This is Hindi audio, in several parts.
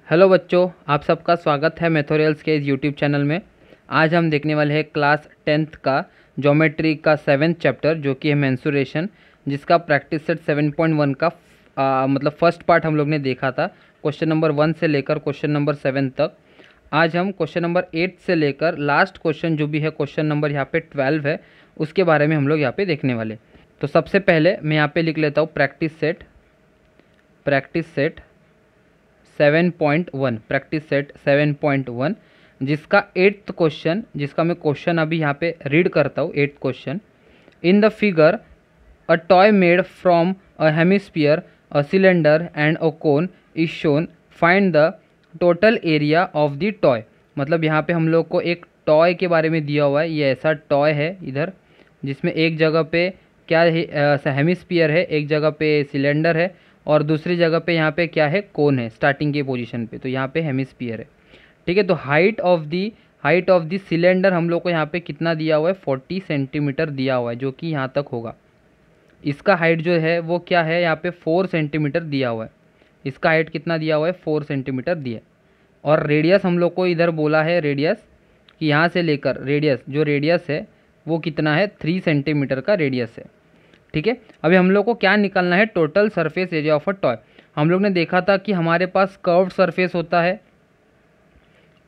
हेलो बच्चों, आप सबका स्वागत है मैथोरियल्स के इस यूट्यूब चैनल में। आज हम देखने वाले हैं क्लास 10th का ज्योमेट्री का 7th चैप्टर जो कि है मेंसुरेशन, जिसका प्रैक्टिस सेट 7.1 का मतलब फर्स्ट पार्ट हम लोग ने देखा था, क्वेश्चन नंबर 1 से लेकर क्वेश्चन नंबर 7 तक। आज हम क्वेश्चन नंबर 8 से लेकर लास्ट क्वेश्चन जो भी है क्वेश्चन नंबर यहाँ पे 12 है, उसके बारे में हम लोग यहाँ पे देखने वाले। तो सबसे पहले मैं यहाँ पे लिख लेता हूँ प्रैक्टिस सेट 7.1, प्रैक्टिस सेट 7.1, जिसका 8th क्वेश्चन, जिसका मैं क्वेश्चन अभी यहाँ पे रीड करता हूँ। 8th question, in the figure a toy made from a hemisphere, a cylinder and a cone is shown, find the total area of the toy. मतलब यहाँ पे हम लोग को एक टॉय के बारे में दिया हुआ है। ये ऐसा टॉय है इधर, जिसमें एक जगह पे क्या है, हेमिस्फीयर है, एक जगह पे सिलेंडर है और दूसरी जगह पे यहाँ पे क्या है, कोन है स्टार्टिंग के पोजीशन पे। तो यहाँ पे हेमिस्फीयर है, ठीक है। तो हाइट ऑफ दी सिलेंडर हम लोग को यहाँ पे कितना दिया हुआ है, 40 सेंटीमीटर दिया हुआ है, जो कि यहाँ तक होगा। इसका हाइट जो है वो क्या है, यहाँ पे 4 सेंटीमीटर दिया हुआ है। इसका हाइट कितना दिया हुआ है, 4 सेंटीमीटर दिया। और रेडियस हम लोग को इधर बोला है, रेडियस कि यहाँ से लेकर रेडियस है वो कितना है, 3 सेंटीमीटर का रेडियस है, ठीक है। अभी हम लोग को क्या निकालना है, total surface area of a toy. हम लोग ने देखा था कि हमारे पास कर्व्ड सरफेस होता है,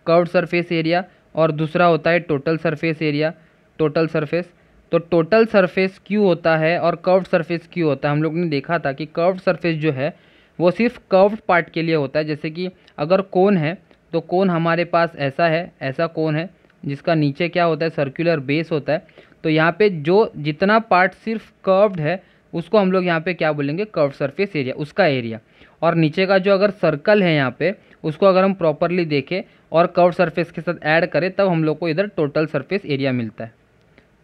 कर्व्ड सरफेस एरिया, और दूसरा होता है total surface area, total surface. तो टोटल सरफेस क्यों होता है और कर्व्ड सरफेस क्यों होता है, हम लोग ने देखा था कि कर्व्ड सरफेस जो है वो सिर्फ कर्व्ड पार्ट के लिए होता है। जैसे कि अगर कोन है तो कोन हमारे पास ऐसा है, ऐसा कोन है जिसका नीचे क्या होता है, सर्कुलर बेस होता है। तो यहाँ पे जो जितना पार्ट सिर्फ कर्व्ड है उसको हम लोग यहाँ पे क्या बोलेंगे, कर्व्ड सरफेस एरिया, उसका एरिया। और नीचे का जो अगर सर्कल है यहाँ पे, उसको अगर हम प्रॉपरली देखें और कर्व्ड सरफेस के साथ ऐड करें तब हम लोग को इधर टोटल सरफेस एरिया मिलता है,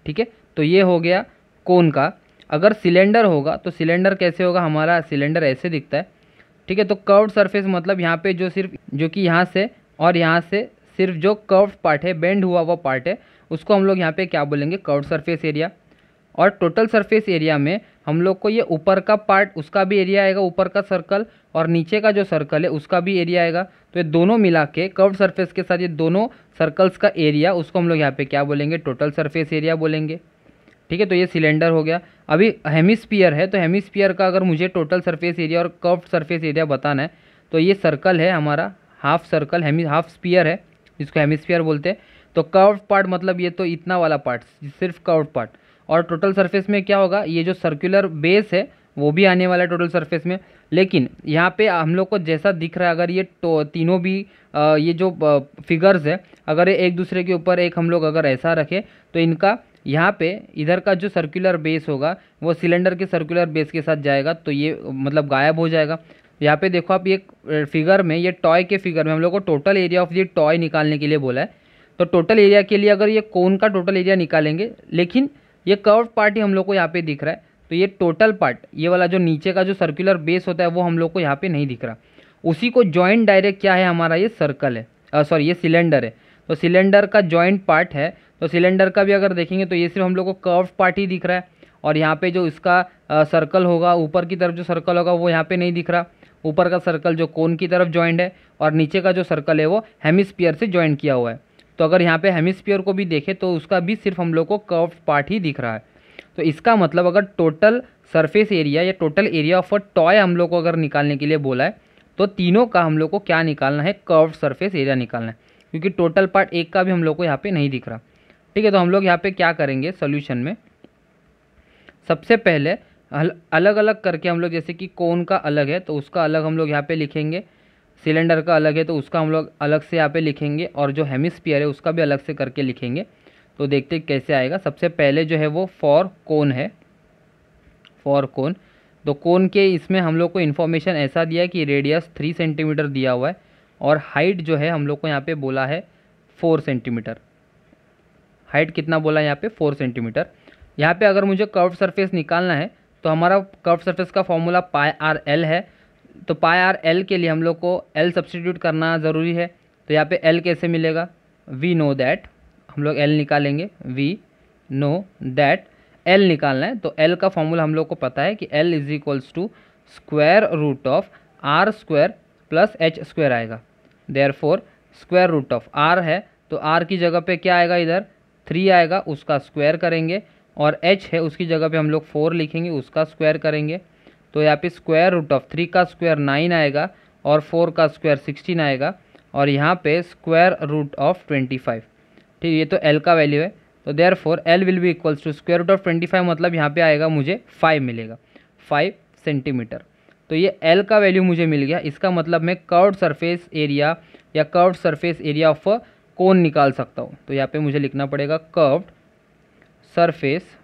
ठीक है। तो ये हो गया कोन का। अगर सिलेंडर होगा तो सिलेंडर कैसे होगा, हमारा सिलेंडर ऐसे दिखता है, ठीक है। तो कर्व्ड सरफेस मतलब यहाँ पे जो कि यहाँ से और यहाँ से सिर्फ जो कर्व्ड पार्ट है, बेंड हुआ हुआ पार्ट है, उसको हम लोग यहाँ पे क्या बोलेंगे, कर्व्ड सरफेस एरिया। और टोटल सरफेस एरिया में हम लोग को ये ऊपर का पार्ट, उसका भी एरिया आएगा, ऊपर का सर्कल, और नीचे का जो सर्कल है उसका भी एरिया आएगा। तो ये दोनों मिला के कर्व्ड सरफेस के साथ ये दोनों सर्कल्स का एरिया, उसको हम लोग यहाँ पे क्या बोलेंगे, टोटल सरफेस एरिया बोलेंगे, ठीक है। तो ये सिलेंडर हो गया। अभी हेमिस्फीयर है तो हेमिस्फीयर का अगर मुझे टोटल सरफेस एरिया और कर्व्ड सरफेस एरिया बताना है तो ये सर्कल है हमारा, हाफ सर्कल, हाफ स्फीयर है जिसको हेमिस्फीयर बोलते हैं। तो कर्व्ड पार्ट मतलब ये तो इतना वाला पार्ट, सिर्फ कर्व्ड पार्ट। और टोटल सरफेस में क्या होगा, ये जो सर्कुलर बेस है वो भी आने वाला है टोटल सरफेस में। लेकिन यहाँ पे हम लोग को जैसा दिख रहा है, अगर ये तीनों भी ये जो फिगर्स है, अगर ये एक दूसरे के ऊपर एक हम लोग अगर ऐसा रखें तो इनका यहाँ पे इधर का जो सर्कुलर बेस होगा वो सिलेंडर के सर्कुलर बेस के साथ जाएगा, तो ये मतलब गायब हो जाएगा। यहाँ पे देखो आप, ये फिगर में, ये टॉय के फिगर में हम लोग को टोटल एरिया ऑफ ये टॉय निकालने के लिए बोला है। तो टोटल एरिया के लिए अगर ये कोन का टोटल एरिया निकालेंगे, लेकिन ये कर्व्ड पार्ट ही हम लोग को यहाँ पे दिख रहा है, तो ये टोटल पार्ट, ये वाला जो नीचे का जो सर्कुलर बेस होता है वो हम लोग को यहाँ पे नहीं दिख रहा। उसी को जॉइंट डायरेक्ट क्या है हमारा, ये सर्कल है, सॉरी ये सिलेंडर है। तो सिलेंडर का जॉइंट पार्ट है, तो सिलेंडर का भी अगर देखेंगे तो ये सिर्फ हम लोग को कर्व्ड पार्ट ही दिख रहा है। और यहाँ पे जो इसका सर्कल होगा, ऊपर की तरफ जो सर्कल होगा वो यहाँ पे नहीं दिख रहा। ऊपर का सर्कल जो कोन की तरफ जॉइंट है और नीचे का जो सर्कल है वो हेमिस्फीयर से जॉइंट किया हुआ है। तो अगर यहाँ पे हेमिस्फीयर को भी देखें तो उसका भी सिर्फ हम लोग को कर्व्ड पार्ट ही दिख रहा है। तो इसका मतलब अगर टोटल सरफेस एरिया या total area of a toy हम लोग को अगर निकालने के लिए बोला है तो तीनों का हम लोग को क्या निकालना है, कर्व्ड सरफेस एरिया निकालना है, क्योंकि टोटल पार्ट एक का भी हम लोग को यहाँ पे नहीं दिख रहा, ठीक है। तो हम लोग यहाँ पे क्या करेंगे सॉल्यूशन में, सबसे पहले अलग अलग करके हम लोग, जैसे कि कोन का अलग है तो उसका अलग हम लोग यहाँ पे लिखेंगे, सिलेंडर का अलग है तो उसका हम लोग अलग से यहाँ पे लिखेंगे, और जो हेमिस्फीयर है उसका भी अलग से करके लिखेंगे। तो देखते कैसे आएगा। सबसे पहले जो है वो फॉर कोन है, फॉर कोन। तो कोन के इसमें हम लोग को इन्फॉर्मेशन ऐसा दिया है कि रेडियस 3 सेंटीमीटर दिया हुआ है और हाइट जो है हम लोग को यहाँ पे बोला है 4 सेंटीमीटर। हाइट कितना बोला है यहाँ पे, 4 सेंटीमीटर। यहाँ पे अगर मुझे कर्व्ड सरफेस निकालना है तो हमारा कर्व्ड सरफेस का फॉर्मूला पाई आर एल है। तो पाई आर एल के लिए हम लोग को एल सब्सटीट्यूट करना ज़रूरी है। तो यहाँ पे एल कैसे मिलेगा, वी नो दैट, हम लोग एल निकालेंगे, वी नो दैट, एल निकालना है। तो एल का फॉर्मूला हम लोग को पता है कि L is equals to square root of R square plus H square आएगा। Therefore square root of R है तो आर की जगह पे क्या आएगा, इधर 3 आएगा, उसका स्क्वायर करेंगे, और एच है उसकी जगह पे हम लोग 4 लिखेंगे, उसका स्क्वायर करेंगे। तो यहाँ पे स्क्वायर रूट ऑफ 3 का स्क्वायर 9 आएगा और 4 का स्क्वायर 16 आएगा, और यहाँ पे स्क्वायर रूट ऑफ 25। ठीक, ये तो एल का वैल्यू है, तो therefore L will be equals to square root of 25, मतलब यहाँ पे आएगा मुझे 5 मिलेगा, 5 सेंटीमीटर। तो ये एल का वैल्यू मुझे मिल गया। इसका मतलब मैं कर्व्ड सरफेस एरिया या कर्व्ड सरफेस एरिया ऑफ कोन निकाल सकता हूँ। तो यहाँ पे मुझे लिखना पड़ेगा कर्व्ड सरफेस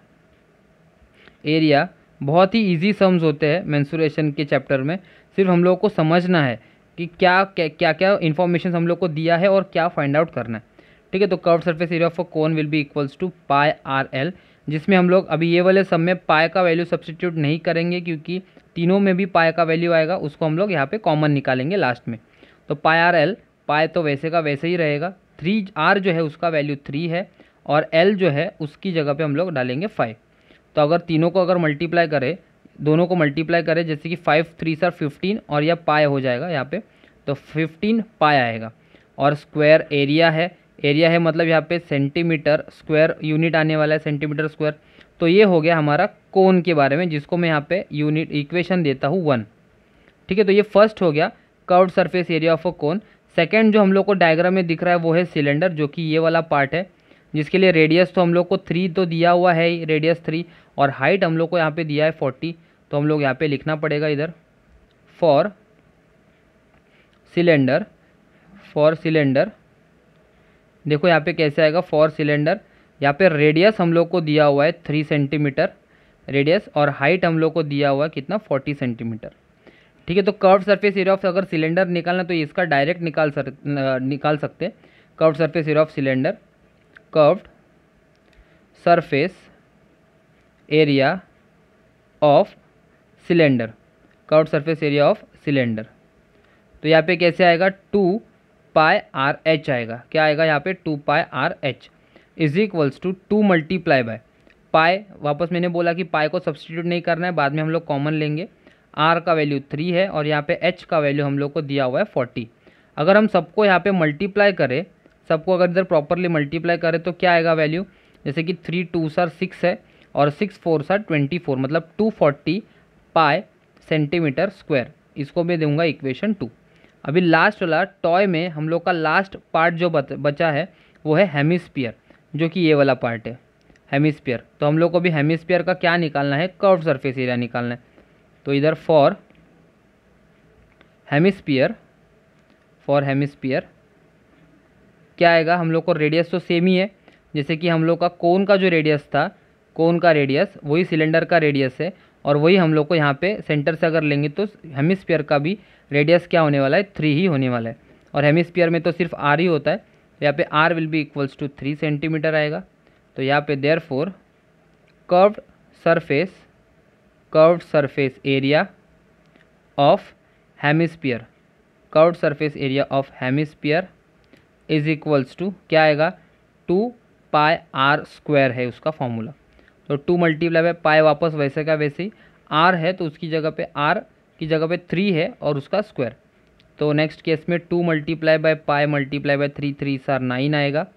एरिया। बहुत ही इजी सम्स होते हैं मेंसुरेशन के चैप्टर में, सिर्फ हम लोगों को समझना है कि क्या क्या क्या इन्फॉर्मेशन हम लोग को दिया है और क्या फाइंड आउट करना है। ठीक है, तो curved surface area of a cone will be equals to pi R L, जिसमें हम लोग अभी ये वाले सब में पाई का वैल्यू सब्स्टिट्यूट नहीं करेंगे क्योंकि तीनों में भी पाई का वैल्यू आएगा, उसको हम लोग यहाँ पे कॉमन निकालेंगे लास्ट में। तो पाई आर एल, पाई तो वैसे का वैसे ही रहेगा, 3 आर जो है उसका वैल्यू 3 है और एल जो है उसकी जगह पे हम लोग डालेंगे 5। तो अगर तीनों को अगर मल्टीप्लाई करें, दोनों को मल्टीप्लाई करें, जैसे कि 5 3 सर 15 और यह पाई हो जाएगा यहाँ पे, तो 15 पाई आएगा। और स्क्वायर एरिया है, एरिया है मतलब यहाँ पे सेंटीमीटर स्क्वायर यूनिट आने वाला है, सेंटीमीटर स्क्वायर। तो ये हो गया हमारा कोन के बारे में, जिसको मैं यहाँ पे यूनिट इक्वेशन देता हूँ 1। ठीक है, तो ये फर्स्ट हो गया curved surface area of a cone. Second जो हम लोग को डायग्राम में दिख रहा है वो है सिलेंडर, जो कि ये वाला पार्ट है, जिसके लिए रेडियस तो हम लोग को 3 तो दिया हुआ है ही, रेडियस 3, और हाइट हम लोग को यहाँ पे दिया है 40। तो हम लोग यहाँ पे लिखना पड़ेगा इधर फॉर सिलेंडर, फॉर सिलेंडर। देखो यहाँ पे कैसे आएगा फॉर सिलेंडर, यहाँ पे रेडियस हम लोग को दिया हुआ है 3 सेंटीमीटर रेडियस, और हाइट हम लोग को दिया हुआ है कितना, 40 सेंटीमीटर। ठीक है, तो कर्व्ड सरफेस एरिया ऑफ अगर सिलेंडर निकालना तो इसका डायरेक्ट निकाल सकते। Curved surface area of cylinder, curved surface area of cylinder, curved surface area of cylinder. तो यहाँ पे कैसे आएगा, 2 पाई आर एच आएगा। क्या आएगा यहाँ पे, 2 pi R H is equals to 2 multiply by pi. वापस मैंने बोला कि पाई को सब्सटीट्यूट नहीं करना है, बाद में हम लोग कॉमन लेंगे। आर का वैल्यू 3 है और यहाँ पे एच का वैल्यू हम लोग को दिया हुआ है 40। अगर हम सबको यहाँ पे मल्टीप्लाई करें, सबको अगर इधर प्रॉपरली मल्टीप्लाई करें तो क्या आएगा वैल्यू, जैसे कि 3 2 सर 6 है और 6 4 सर 24, मतलब 240 पाई सेंटीमीटर स्क्वायर। इसको मैं दूंगा इक्वेशन 2। अभी लास्ट वाला टॉय में हम लोग का लास्ट पार्ट जो बचा है वो है हेमिस्फीयर, जो कि ये वाला पार्ट है हेमिस्फीयर। तो हम लोग को भी हेमिस्फीयर का क्या निकालना है, कर्व्ड सरफेस एरिया निकालना है। तो इधर फॉर हेमिस्फीयर, फॉर हेमिस्फीयर क्या आएगा, हम लोग को रेडियस तो सेम ही है, जैसे कि हम लोग का कोन का जो रेडियस था, कोन का रेडियस वही सिलेंडर का रेडियस है, और वही हम लोग को यहाँ पे सेंटर से अगर लेंगे तो हेमिस्फीयर का भी रेडियस क्या होने वाला है, 3 ही होने वाला है। और हेमिस्फीयर में तो सिर्फ आर ही होता है, तो यहाँ पे R will be equals to 3 centimetre आएगा। तो यहाँ पे therefore curved surface area of hemisphere, curved surface area of hemisphere is equals to क्या आएगा, 2 पाई आर स्क्वायर है उसका फॉर्मूला। तो 2 मल्टीप्लाई बाय पाई, वापस वैसे का वैसे ही, आर है तो उसकी जगह पे आर की जगह पे 3 है और उसका स्क्वायर। तो नेक्स्ट केस में 2 multiply by pi multiply by 3, 3 sir 9 आएगा।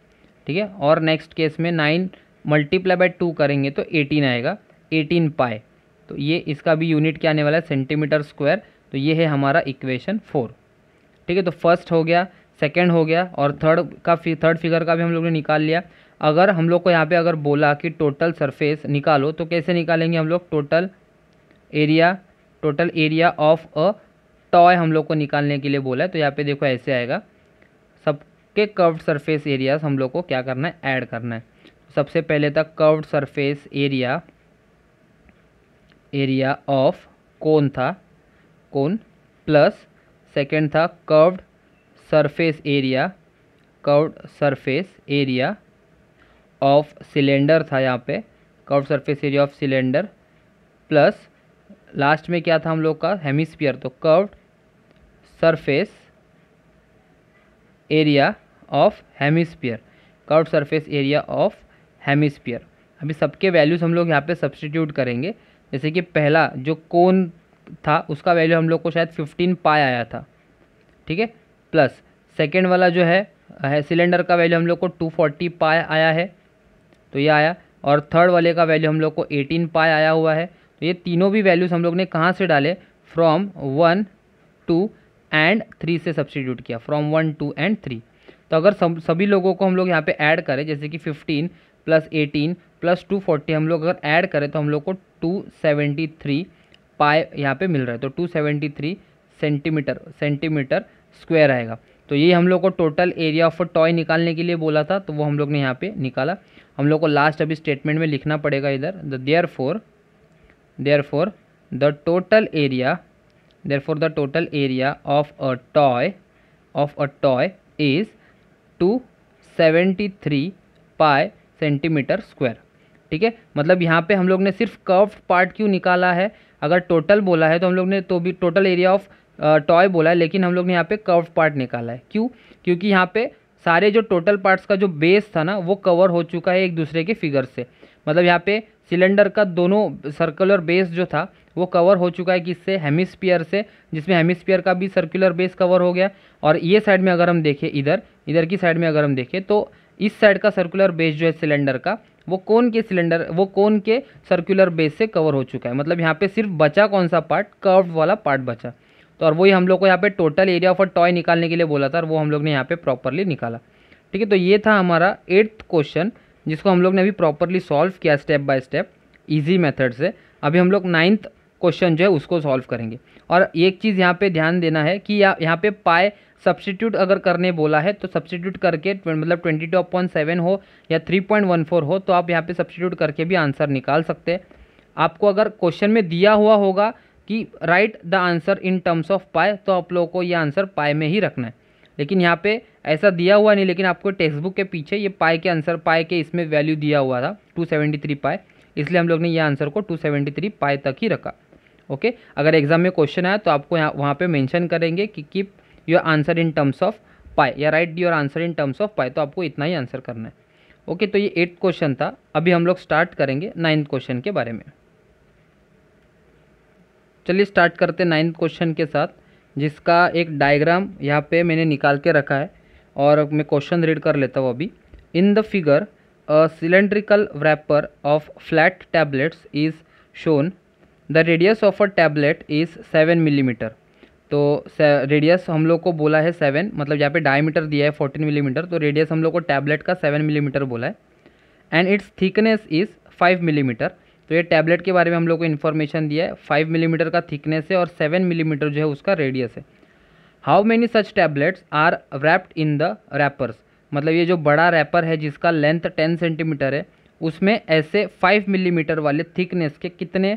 ठीक है, और नेक्स्ट केस में 9 मल्टीप्लाई बाय 2 करेंगे तो 18 आएगा, 18 पाई। तो ये इसका भी यूनिट क्या आने वाला है, सेंटीमीटर स्क्वायर। तो ये है हमारा इक्वेशन 4। ठीक है, तो फर्स्ट हो गया, सेकेंड हो गया, और थर्ड फिगर का भी हम लोग ने निकाल लिया। अगर हम लोग को यहाँ पे अगर बोला कि टोटल सरफेस निकालो तो कैसे निकालेंगे हम लोग, total area of a toy हम लोग को निकालने के लिए बोला है। तो यहाँ पे देखो ऐसे आएगा, सबके कर्व्ड सरफेस एरिया हम लोग को क्या करना है, ऐड करना है। सबसे पहले था कर्व्ड सरफेस एरिया ऑफ कोन था, कोन, प्लस सेकेंड था curved surface area of cylinder था, यहाँ पे curved surface area of cylinder, plus last में क्या था हम लोग का, हेमिस्फीयर। तो curved surface area of hemisphere, curved surface area of hemisphere. अभी सबके वैल्यूज हम लोग यहाँ पे सब्स्टिट्यूट करेंगे। जैसे कि पहला जो कोन था उसका वैल्यू हम लोग को शायद 15 पाई आया था, ठीक है, प्लस सेकेंड वाला जो है सिलेंडर का वैल्यू हम लोग को 240 पाई आया है, तो ये आया। और थर्ड वाले का वैल्यू हम लोग को 18 पाई आया हुआ है। तो ये तीनों भी वैल्यूज़ हम लोग ने कहाँ से डाले, फ्रॉम 1, 2 एंड 3 से सब्सटीट्यूट किया, फ्रॉम 1, 2 एंड 3। तो अगर सभी लोगों को हम लोग यहाँ पे ऐड करें, जैसे कि 15 + 18 + 240 हम लोग अगर ऐड करें तो हम लोग को 273 पाई यहाँ पे मिल रहा है। तो 273 सेंटीमीटर स्क्वायर आएगा। तो ये हम लोग को total area of a toy निकालने के लिए बोला था, तो वो हम लोग ने यहाँ पे निकाला। हम लोग को लास्ट अभी स्टेटमेंट में लिखना पड़ेगा इधर, therefore the total area of a toy is 273 pi centimetre square. ठीक है, मतलब यहाँ पे हम लोग ने सिर्फ कर्व्ड पार्ट क्यों निकाला है, अगर टोटल बोला है तो हम लोग ने तो भी टोटल एरिया ऑफ टॉय बोला है, लेकिन हम लोग ने यहाँ पे कर्व्ड पार्ट निकाला है। क्यों? क्योंकि यहाँ पे सारे जो टोटल पार्ट्स का जो बेस था ना वो कवर हो चुका है एक दूसरे के फिगर से। मतलब यहाँ पे सिलेंडर का दोनों सर्कुलर बेस जो था वो कवर हो चुका है किससे, हेमिस्फीयर से, जिसमें हेमिस्फीयर का भी सर्कुलर बेस कवर हो गया। और ये साइड में अगर हम देखें, इधर की साइड में अगर हम देखें तो इस साइड का सर्कुलर बेस जो है सिलेंडर का वो कोन के सर्कुलर बेस से कवर हो चुका है। मतलब यहाँ पे सिर्फ बचा कौन सा पार्ट, कर्व्ड वाला पार्ट बचा। तो और वही हम लोग को यहाँ पे total area of a toy निकालने के लिए बोला था और वो हम लोग ने यहाँ पे प्रॉपरली निकाला। ठीक है, तो ये था हमारा 8th क्वेश्चन जिसको हम लोग ने अभी प्रॉपरली सॉल्व किया step by step easy method से। अभी हम लोग 9th क्वेश्चन जो है उसको सॉल्व करेंगे। और एक चीज़ यहाँ पे ध्यान देना है कि यहाँ पे पाई सब्सटीट्यूट अगर करने बोला है तो सब्सटीट्यूट करके मतलब 22/7 हो या 3.14 हो तो आप यहाँ पे सब्सटीट्यूट करके भी आंसर निकाल सकते हैं। आपको अगर क्वेश्चन में दिया हुआ होगा कि write the answer in terms of pi, तो आप लोगों को ये आंसर पाई में ही रखना है। लेकिन यहाँ पे ऐसा दिया हुआ नहीं, लेकिन आपको टेक्स्ट बुक के पीछे ये पाई के इसमें वैल्यू दिया हुआ था 273 पाई, इसलिए हम लोग ने ये आंसर को 273 पाई तक ही रखा। ओके, अगर एग्जाम में क्वेश्चन आया तो आपको वहाँ पे मेंशन करेंगे कि keep your answer in terms of pi या write your answer in terms of pi, तो आपको इतना ही आंसर करना है। ओके, तो ये 8th क्वेश्चन था। अभी हम लोग स्टार्ट करेंगे 9th क्वेश्चन के बारे में। चलिए स्टार्ट करते हैं 9th क्वेश्चन के साथ, जिसका एक डायग्राम यहाँ पे मैंने निकाल के रखा है और मैं क्वेश्चन रीड कर लेता हूँ अभी। इन the figure a cylindrical wrapper of flat tablets is shown, the radius of a tablet is 7 millimetre. तो रेडियस हम लोग को बोला है 7, मतलब यहाँ पे डायमीटर दिया है 14 मिलीमीटर, तो रेडियस हम लोग को टैबलेट का 7 मिलीमीटर बोला है। And it's thickness is 5 millimetre. तो ये टैबलेट के बारे में हम लोग को इन्फॉर्मेशन दिया है, 5 मिलीमीटर का थिकनेस है और 7 मिलीमीटर जो है उसका रेडियस है। How many such tablets are wrapped in the wrappers. मतलब ये जो बड़ा रैपर है जिसका लेंथ 10 सेंटीमीटर है, उसमें ऐसे 5 मिलीमीटर वाले थिकनेस के कितने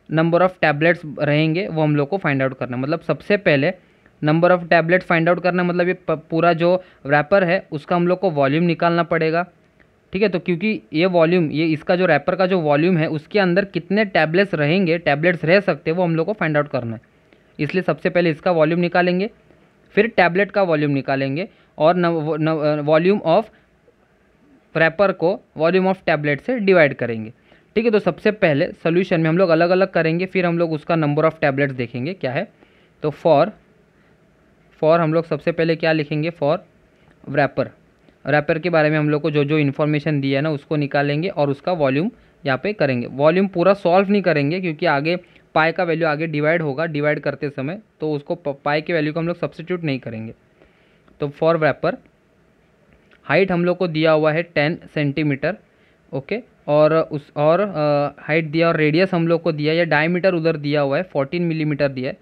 नंबर ऑफ टैबलेट्स रहेंगे वो हम लोग को फाइंड आउट करना है। मतलब सबसे पहले number of tablet find out करना, मतलब ये पूरा जो रैपर है उसका हम लोग को वॉल्यूम निकालना पड़ेगा। ठीक है, तो क्योंकि ये वॉल्यूम, ये इसका जो रैपर का जो वॉल्यूम है उसके अंदर कितने टैबलेट्स रह सकते हैं वो हम लोग को फाइंड आउट करना है। इसलिए सबसे पहले इसका वॉल्यूम निकालेंगे, फिर टैबलेट का वॉल्यूम निकालेंगे और वॉल्यूम ऑफ रैपर को वॉल्यूम ऑफ टैबलेट से डिवाइड करेंगे। ठीक है, तो सबसे पहले सोल्यूशन में हम लोग अलग अलग करेंगे, फिर हम लोग उसका नंबर ऑफ टैबलेट्स देखेंगे क्या है। तो फॉर हम लोग सबसे पहले क्या लिखेंगे, फॉर रैपर के बारे में हम लोग को जो इन्फॉर्मेशन दिया है ना उसको निकालेंगे और उसका वॉल्यूम यहाँ पे करेंगे। वॉल्यूम पूरा सॉल्व नहीं करेंगे क्योंकि आगे पाई का वैल्यू आगे डिवाइड होगा, डिवाइड करते समय, तो उसको पाई के वैल्यू को हम लोग सब्स्टिट्यूट नहीं करेंगे। तो फॉर रैपर हाइट हम लोग को दिया हुआ है 10 सेंटीमीटर। ओके, और हाइट दिया और रेडियस हम लोग को दिया या डायमीटर उधर दिया हुआ है 14 मिलीमीटर दिया है,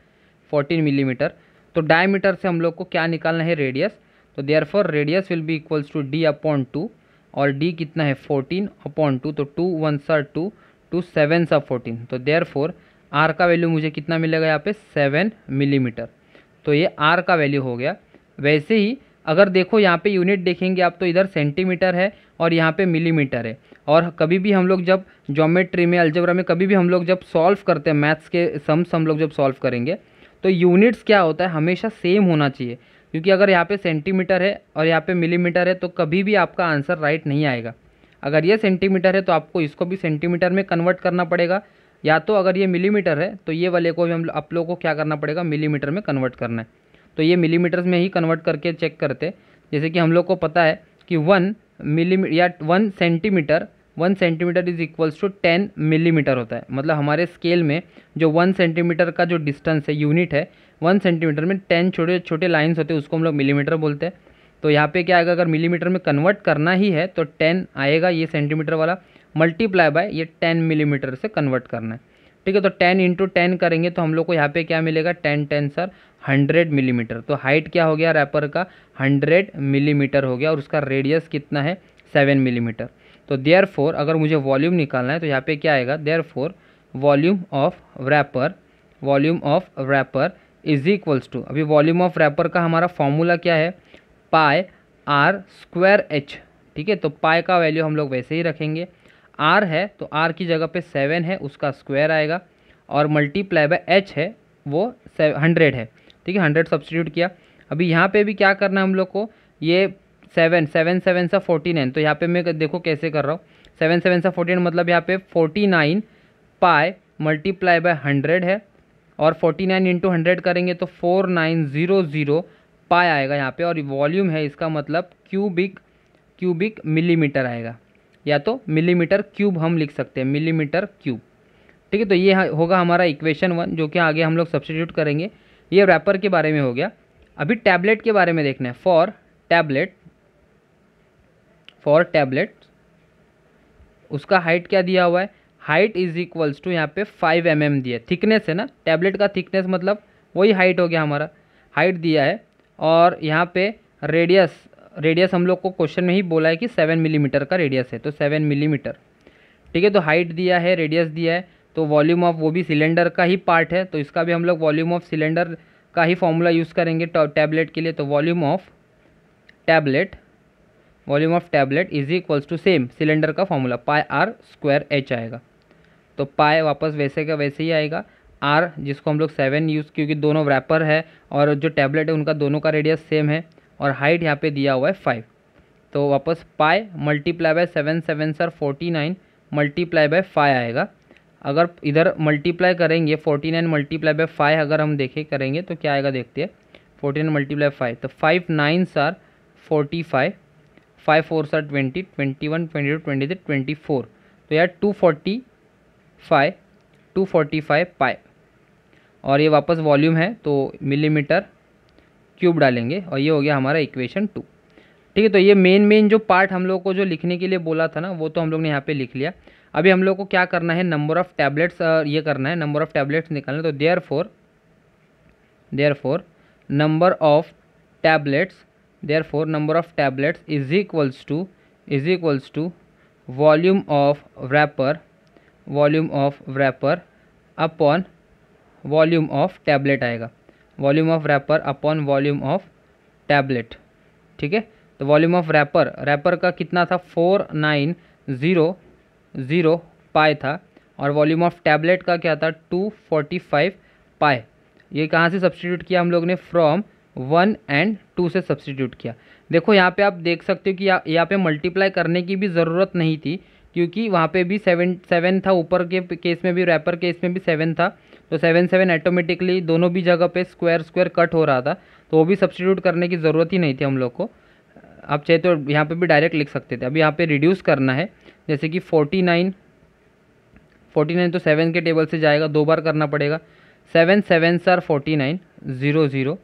14 मिलीमीटर। तो डायमीटर से हम लोग को क्या निकालना है, रेडियस। तो therefore radius will be equals to d/2 और d कितना है 14/2, तो 2 1 2 2 7 14। तो देयरफॉर r का वैल्यू मुझे कितना मिलेगा यहाँ पे 7 मिलीमीटर। तो ये r का वैल्यू हो गया। वैसे ही अगर देखो यहाँ पे यूनिट देखेंगे आप तो इधर सेंटीमीटर है और यहाँ पे मिलीमीटर है। और कभी भी हम लोग जब ज्योमेट्री में, अलजेब्रा में कभी भी हम लोग जब सॉल्व करते हैं मैथ्स के सम्स हम लोग जब सॉल्व करेंगे तो यूनिट्स क्या होता है, हमेशा सेम होना चाहिए। क्योंकि अगर यहाँ पे सेंटीमीटर है और यहाँ पे मिलीमीटर है तो कभी भी आपका आंसर राइट नहीं आएगा। अगर ये सेंटीमीटर है तो आपको इसको भी सेंटीमीटर में कन्वर्ट करना पड़ेगा, या तो अगर ये मिलीमीटर है तो ये वाले को भी आप लोगों को क्या करना पड़ेगा, मिलीमीटर में कन्वर्ट करना है। तो ये मिलीमीटर्स में ही कन्वर्ट करके चेक करते। जैसे कि हम लोग को पता है कि 1 मिलीमीटर या 1 centimetre is equals to 10 millimetre होता है। मतलब हमारे स्केल में जो 1 सेंटीमीटर का जो डिस्टेंस है, यूनिट है, 1 सेंटीमीटर में 10 छोटे छोटे लाइन्स होते हैं, उसको हम लोग मिलीमीटर बोलते हैं। तो यहाँ पे क्या आएगा, अगर मिलीमीटर में कन्वर्ट करना ही है तो 10 आएगा ये सेंटीमीटर वाला, मल्टीप्लाई बाय ये 10 मिलीमीटर से कन्वर्ट करना है। ठीक है, तो 10 इंटू 10 करेंगे तो हम लोग को यहाँ पे क्या मिलेगा, 10 10 सर 100 मिलीमीटर। तो हाइट क्या हो गया रैपर का, 100 मिलीमीटर हो गया, और उसका रेडियस कितना है, 7 मिलीमीटर। तो देयरफॉर अगर मुझे वॉल्यूम निकालना है तो यहाँ पे क्या आएगा, therefore volume of wrapper is equals to, अभी वॉल्यूम ऑफ रैपर का हमारा फॉर्मूला क्या है, पाई आर स्क्वायर एच। ठीक है, तो पाई का वैल्यू हम लोग वैसे ही रखेंगे, आर है तो आर की जगह पे 7 है, उसका स्क्वायर आएगा, और मल्टीप्लाई बाय एच है वो 100 है। ठीक है, 100 सब्सटीट्यूट किया। अभी यहाँ पे भी क्या करना है हम लोग को, ये 7 7 7 सा 49, तो यहाँ पे मैं देखो कैसे कर रहा हूँ, 7 7 सा 49 मतलब यहाँ पे 49 पाई मल्टीप्लाई बाय 100 है, और 49 इंटू 100 करेंगे तो 4900 पाई आएगा यहाँ पे, और वॉल्यूम है इसका मतलब क्यूबिक मिलीमीटर आएगा, या तो मिलीमीटर क्यूब हम लिख सकते हैं, मिलीमीटर क्यूब। ठीक है, तो ये होगा हमारा इक्वेशन 1, जो कि आगे हम लोग सब्स्टिट्यूट करेंगे। ये रैपर के बारे में हो गया। अभी टैबलेट के बारे में देखना है। फॉर टैबलेट उसका हाइट क्या दिया हुआ है, हाइट इज इक्वल्स टू यहाँ पे 5 mm दिया है, थिकनेस है ना, टैबलेट का थिकनेस मतलब वही हाइट हो गया हमारा, हाइट दिया है। और यहाँ पे रेडियस हम लोग को क्वेश्चन में ही बोला है कि 7 मिलीमीटर का रेडियस है, तो 7 मिलीमीटर। ठीक है, तो हाइट दिया है, रेडियस दिया है, तो वॉल्यूम ऑफ वो भी सिलेंडर का ही पार्ट है, तो इसका भी हम लोग वॉल्यूम ऑफ सिलेंडर का ही फॉर्मूला यूज़ करेंगे टैबलेट के लिए। तो volume of tablet is equals to same cylinder का formula pi R square H आएगा। तो पाई वापस वैसे का वैसे ही आएगा, आर जिसको हम लोग 7 यूज़, क्योंकि दोनों रैपर है और जो टैबलेट है उनका दोनों का रेडियस सेम है, और हाइट यहाँ पे दिया हुआ है 5, तो वापस पाई multiply by 7 7 sir 49 multiply by 5 आएगा। अगर इधर मल्टीप्लाई करेंगे 49 मल्टीप्लाई बाय 5 अगर हम देखें करेंगे तो क्या आएगा, देखते हैं। 49 मल्टीप्लाई 5 तो 5 9 सर 45, 5 4 सर 20, 21 22 23 24, तो यार 245 पाई, और ये वापस वॉल्यूम है तो मिलीमीटर क्यूब डालेंगे, और ये हो गया हमारा इक्वेशन 2। ठीक है, तो ये मेन जो पार्ट हम लोग को जो लिखने के लिए बोला था ना, वो तो हम लोग ने यहाँ पे लिख लिया। अभी हम लोग को क्या करना है, नंबर ऑफ़ टैबलेट्स ये करना है, नंबर ऑफ़ टैबलेट्स निकालना। तो therefore number of tablets is equals to volume of wrapper upon volume of tablet आएगा, volume of wrapper upon volume of tablet. ठीक है, तो वॉल्यूम ऑफ रैपर का कितना था, 4900 पाई था, और वॉल्यूम ऑफ टैबलेट का क्या था, 245 पाई। ये कहाँ से सब्स्टिट्यूट किया हम लोग ने, फ्रॉम 1 और 2 से सब्स्टिट्यूट किया। देखो यहाँ पे आप देख सकते हो कि यहाँ पे मल्टीप्लाई करने की भी ज़रूरत नहीं थी, क्योंकि वहाँ पे भी 7 था, ऊपर के केस में भी रैपर केस में भी 7 था, तो 7 7 ऑटोमेटिकली दोनों भी जगह पे स्क्वायर कट हो रहा था, तो वो भी सब्स्टिट्यूट करने की ज़रूरत ही नहीं थी हम लोग को। आप चाहे तो यहाँ पे भी डायरेक्ट लिख सकते थे। अभी यहाँ पे रिड्यूस करना है, जैसे कि 49 तो 7 के टेबल से जाएगा, 2 बार करना पड़ेगा। 7 7 सर 49 00,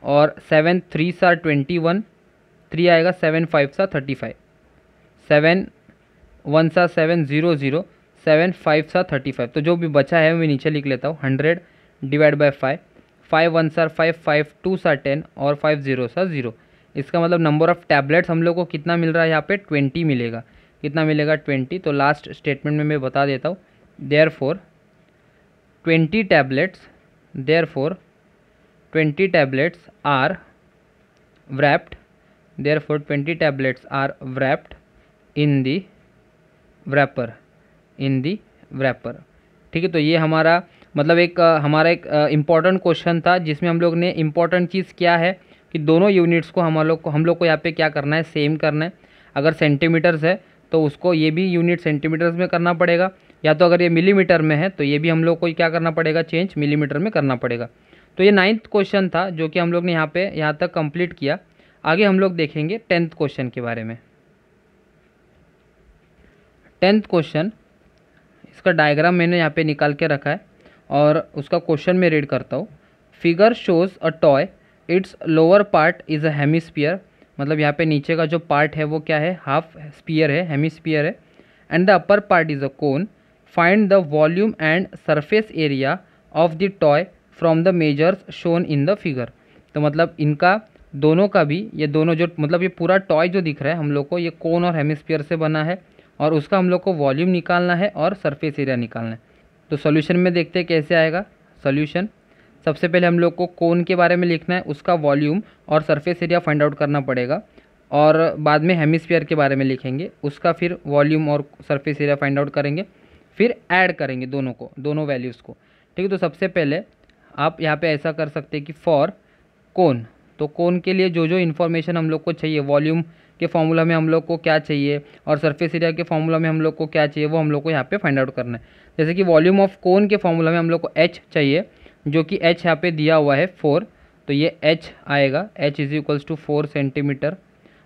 और 7 3 सर 21 3 आएगा, 7 5 सा 35, 7 1 सा 7 00, 7 5 सा 35, तो जो भी बचा है मैं नीचे लिख लेता हूँ, 100 डिवाइड बाय 5, 5 1 सर 5, 5 2 सा 10, और 5 0 सा 0। इसका मतलब नंबर ऑफ़ टैबलेट्स हम लोग को कितना मिल रहा है, यहाँ पे 20 मिलेगा। कितना मिलेगा, 20। तो लास्ट स्टेटमेंट में मैं बता देता हूँ, therefore 20 tablets are wrapped in the wrapper। ठीक है, तो ये हमारा मतलब हमारा एक इम्पॉर्टेंट क्वेश्चन था, जिसमें हम लोग ने इम्पॉर्टेंट चीज़ क्या है कि दोनों यूनिट्स को हम लोग को यहाँ पे क्या करना है, सेम करना है। अगर सेंटीमीटर्स है तो उसको ये भी यूनिट सेंटीमीटर्स में करना पड़ेगा, या तो अगर ये मिलीमीटर में है तो ये भी हम लोग को क्या करना पड़ेगा, चेंज मिलीमीटर में करना पड़ेगा। तो ये 9th क्वेश्चन था जो कि हम लोग ने यहाँ तक कंप्लीट किया। आगे हम लोग देखेंगे 10th क्वेश्चन के बारे में। 10th क्वेश्चन, इसका डायग्राम मैंने यहाँ पे निकाल के रखा है और उसका क्वेश्चन मैं रीड करता हूँ। Figure shows a toy, it's lower part is a hemisphere, मतलब यहाँ पे नीचे का जो पार्ट है वो क्या है, हाफ स्पीयर है, हेमिस्फीयर है। And the upper part is a cone. Find the volume and surface area of the toy from the measures shown in the figure. तो मतलब इनका दोनों का भी, ये दोनों जो मतलब ये पूरा टॉय जो दिख रहा है हम लोग को, ये कोन और हेमिस्फीयर से बना है और उसका हम लोग को वॉल्यूम निकालना है और सरफेस एरिया निकालना है। तो सॉल्यूशन में देखते हैं कैसे आएगा सॉल्यूशन। सबसे पहले हम लोग को कोन के बारे में लिखना है, उसका वॉल्यूम और सरफेस एरिया फाइंड आउट करना पड़ेगा, और बाद में हेमिस्फीयर के बारे में लिखेंगे, उसका फिर वॉल्यूम और सरफेस एरिया फाइंड आउट करेंगे, फिर ऐड करेंगे दोनों को, दोनों वैल्यूज़ को। ठीक है, तो सबसे पहले आप यहाँ पे ऐसा कर सकते हैं कि फॉर कोन, तो कोन के लिए जो जो इन्फॉर्मेशन हम लोग को चाहिए, वॉल्यूम के फॉर्मूला में हम लोग को क्या चाहिए और सरफेस एरिया के फॉर्मूला में हम लोग को क्या चाहिए, वो हम लोग को यहाँ पे फाइंड आउट करना है। जैसे कि वॉल्यूम ऑफ कोन के फॉर्मूला में हम लोग को h चाहिए, जो कि h यहाँ पे दिया हुआ है 4, तो ये h आएगा, h is equals to 4 centimetre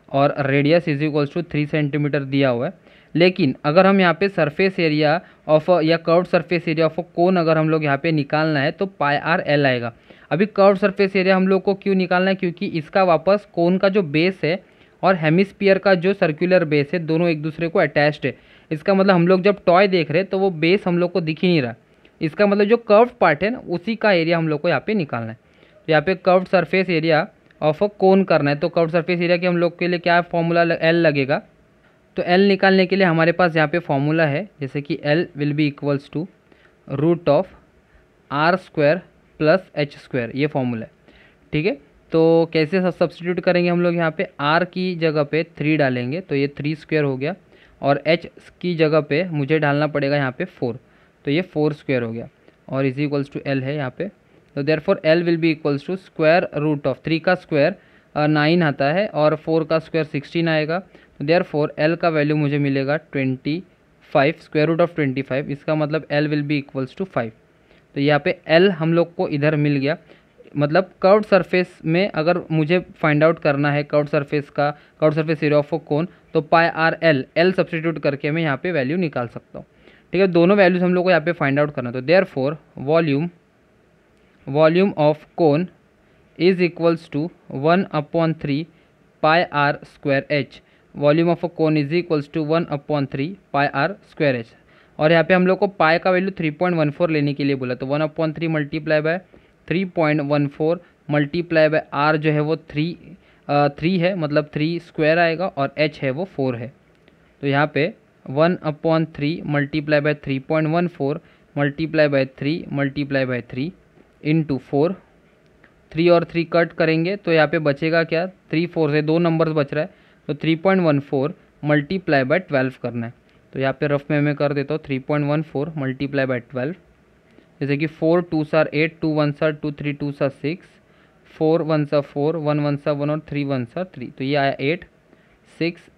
और radius is equals to 3 centimetre दिया हुआ है। लेकिन अगर हम यहाँ पे सरफेस एरिया ऑफ या curve surface area of cone अगर हम लोग यहाँ पे निकालना है तो पाई आर एल आएगा। अभी कर्व सरफेस एरिया हम लोग को क्यों निकालना है, क्योंकि इसका वापस कोन का जो बेस है और हेमिस्फीयर का जो सर्कुलर बेस है, दोनों एक दूसरे को अटैच्ड है। इसका मतलब हम लोग जब टॉय देख रहे हैं तो वो बेस हम लोग को दिख ही नहीं रहा, इसका मतलब जो कर्व पार्ट है ना उसी का एरिया हम लोग को यहाँ पे निकालना है। तो यहाँ पे curve surface area of a cone करना है, तो कर्व सरफेस एरिया के हम लोग के लिए क्या फॉर्मूला एल लगेगा, तो एल निकालने के लिए हमारे पास यहाँ पे फॉर्मूला है, जैसे कि L will be equals to root of R square plus H square, ये फॉर्मूला है। ठीक है, तो कैसे सब्सटीट्यूट करेंगे हम लोग, यहाँ पे r की जगह पे 3 डालेंगे तो ये 3 स्क्वायर हो गया, और h की जगह पे मुझे डालना पड़ेगा यहाँ पे 4, तो ये 4 स्क्वायर हो गया, और इज इक्वल्स टू l है यहाँ पे। तो therefore l will be equals to square root of 3 का स्क्वायर 9 आता है और 4 का स्क्वायर 16 आएगा, तो देयरफॉर l का वैल्यू मुझे मिलेगा 25, स्क्वायर रूट ऑफ 25, इसका मतलब l will be equals to 5। तो यहाँ पे l हम लोग को इधर मिल गया, मतलब कर्व्ड सरफेस में अगर मुझे फाइंड आउट करना है कर्व्ड सरफेस एरिया ऑफ कोन, तो पाई आर एल सब्सटीट्यूट करके मैं यहाँ पे वैल्यू निकाल सकता हूँ। ठीक है, दोनों वैल्यूज हम लोग को यहाँ पे फाइंड आउट करना है। तो therefore volume of cone is equals to 1/3 pi R square H, volume of a cone is equals to 1/3 pi R square H, और यहाँ पे हम लोग को पाई का वैल्यू 3.14 लेने के लिए बोला, तो 1/3 multiply by 3.14 multiply by R जो है वो 3 है, मतलब 3 स्क्वायर आएगा, और एच है वो 4 है। तो यहाँ पे 1/3 multiply by 3.14 multiply bye 3 multiply by 3 into 4, 3 और 3 कट करेंगे तो यहाँ पे बचेगा क्या, 3 4 से 2 नंबर्स बच रहा है, तो 3.14 मल्टीप्लाई बाय 12 करना है। तो यहाँ पे रफ में मैं कर देता हूँ 3.14 मल्टीप्लाई बाय 12, जैसे कि 4 2s are 8, 2 1s are 2, 3 2s are 6, 4 1s are 4, 1 1s are 1 और 3 1s are 3, तो ये आया 8 6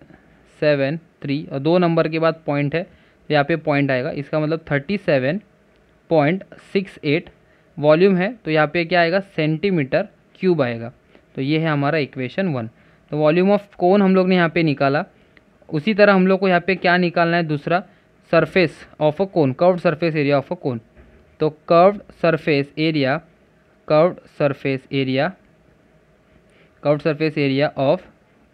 7 3, और 2 नंबर के बाद पॉइंट है, तो यहाँ पे पॉइंट आएगा, इसका मतलब 37.68 वॉल्यूम है, तो यहाँ पे क्या आएगा, सेंटीमीटर क्यूब आएगा। तो ये है हमारा इक्वेशन 1। तो वॉल्यूम ऑफ कोन हम लोग ने यहाँ पे निकाला, उसी तरह हम लोग को यहाँ पे क्या निकालना है, दूसरा surface of a cone, curved surface area of a cone. तो curved surface area of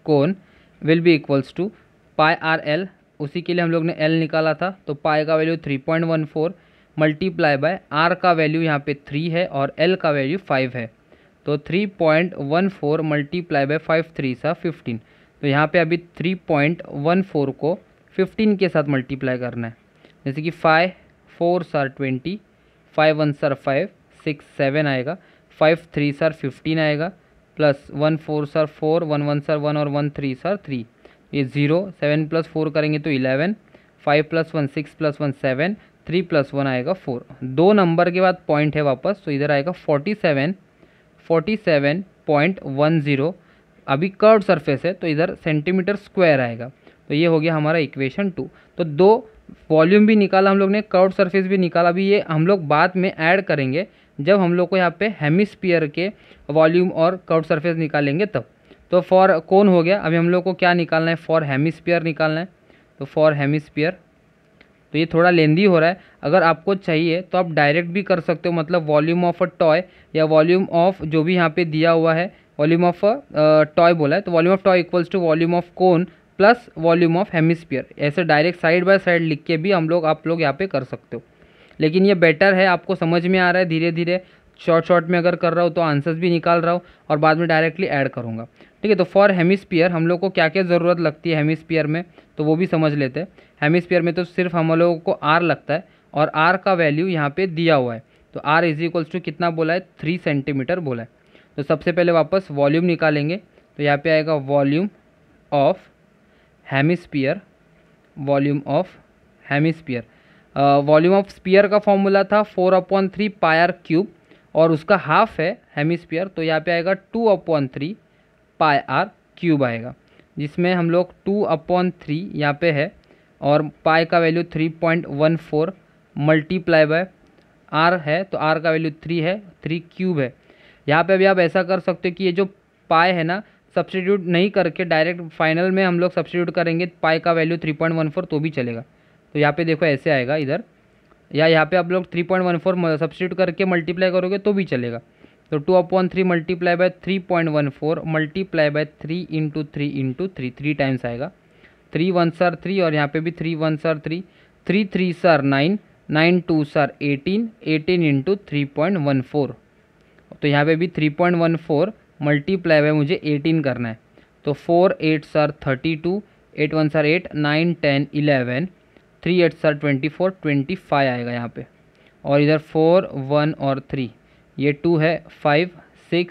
cone will be equals to pi R L, उसी के लिए हम लोग ने एल निकाला था, तो पाई का वैल्यू 3.14 मल्टीप्लाई बाय आर का वैल्यू यहाँ पे 3 है और एल का वैल्यू 5 है, तो 3.14 मल्टीप्लाई बाय 5 3 सा 15, तो यहाँ पे अभी 3.14 को 15 के साथ मल्टीप्लाई करना है, जैसे कि 5 4 सर 20, 5 1 सर 5 6 7 आएगा, 5 3 सर 15 आएगा, प्लस 1 4 सर 4, 1 1 सर 1 और 1 3 सर 3, ये 0, 7 प्लस 4 करेंगे तो 11, 5 प्लस 1 6 प्लस 1 7, 3 प्लस 1 आएगा 4, 2 नंबर के बाद पॉइंट है वापस, तो इधर आएगा 47.10। अभी कर्व सरफेस है तो इधर सेंटीमीटर स्क्वायर आएगा, तो ये हो गया हमारा इक्वेशन 2। तो 2 वॉल्यूम भी निकाला हम लोग ने, कर्व सरफेस भी निकाला, अभी ये हम लोग बाद में ऐड करेंगे जब हम लोग को यहाँ पे हेमिस्फीयर के वॉल्यूम और कर्व्ड सरफेस निकालेंगे तब। तो फॉर कोन हो गया, अभी हम लोग को क्या निकालना है, फॉर हेमिस्फीयर निकालना है। तो फॉर हेमिस्फीयर, तो ये थोड़ा लेंदी हो रहा है, अगर आपको चाहिए तो आप डायरेक्ट भी कर सकते हो, मतलब वॉल्यूम ऑफ अ टॉय या वॉल्यूम ऑफ जो भी यहाँ पे दिया हुआ है, वॉल्यूम ऑफ टॉय बोला है, तो volume of toy equals to volume of cone plus volume of hemisphere, ऐसे डायरेक्ट साइड बाय साइड लिख के भी आप लोग यहाँ पे कर सकते हो। लेकिन ये बेटर है, आपको समझ में आ रहा है, धीरे धीरे शॉर्ट में अगर कर रहा हो तो आंसर्स भी निकाल रहा हो और बाद में डायरेक्टली ऐड करूँगा। ठीक है, तो फॉर हेमिस्फीयर हम लोग को क्या क्या ज़रूरत लगती है हेमिस्फीयर में, तो वो भी समझ लेते हैं। हेमिस्फीयर में तो सिर्फ हम लोगों को आर लगता है और आर का वैल्यू यहाँ पे दिया हुआ है, तो आर इज इक्वल्स टू कितना बोला है, 3 सेंटीमीटर बोला है। तो सबसे पहले वापस वॉल्यूम निकालेंगे, तो यहाँ पे आएगा volume of hemisphere, volume of hemisphere. Volume of sphere का फॉर्मूला था 4/3 पाई आर क्यूब और उसका हाफ है हेमिस्फीयर, तो यहाँ पे आएगा 2/3 पाई आर क्यूब आएगा, जिसमें हम लोग 2/3 यहाँ पे है और पाई का वैल्यू 3.14 मल्टीप्लाई बाय आर है, तो आर का वैल्यू 3 है, 3 क्यूब है। यहाँ पे अभी आप ऐसा कर सकते हो कि ये जो पाई है ना, सब्सटीट्यूट नहीं करके डायरेक्ट फाइनल में हम लोग सब्सटीट्यूट करेंगे पाई का वैल्यू 3.14 तो भी चलेगा। तो यहाँ पे देखो ऐसे आएगा इधर, या यहाँ पे आप लोग 3.14 सब्सटीट्यूट करके मल्टीप्लाई करोगे तो भी चलेगा। तो 2/3 multiply by 3.14 multiply bye 3 into 3 into 3, 3 times आएगा। 3 1 सर 3 और यहाँ पे भी 3 1 सर 3, 3 3 सर 9, 9 2 सर 18, 18 इंटू 3.14, तो यहाँ पे भी 3.14 मल्टीप्लाई बाय मुझे 18 करना है। तो 4 8 सर 32, 8 1 सर 8, 9 10 11, 3 8 सर 24, 25 आएगा यहाँ पे। और इधर 4 1 और 3, ये 2 है, 5 6,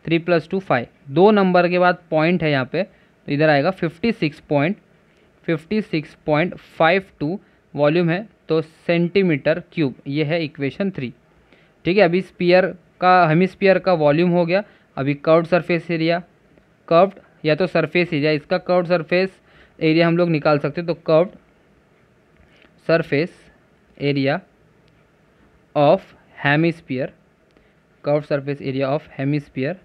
3 + 2 5, 2 नंबर के बाद पॉइंट है यहाँ पे, तो इधर आएगा 56.52 वॉल्यूम है, तो सेंटीमीटर क्यूब, ये है इक्वेशन 3। ठीक है, अभी स्पीयर का हेमिस्फीयर का वॉल्यूम हो गया। अभी कर्व्ड सरफेस एरिया, कर्व्ड या तो सरफेस एरिया, इसका कर्व्ड सरफेस एरिया हम लोग निकाल सकते हैं। तो curved surface area of hemisphere, curved surface area of hemisphere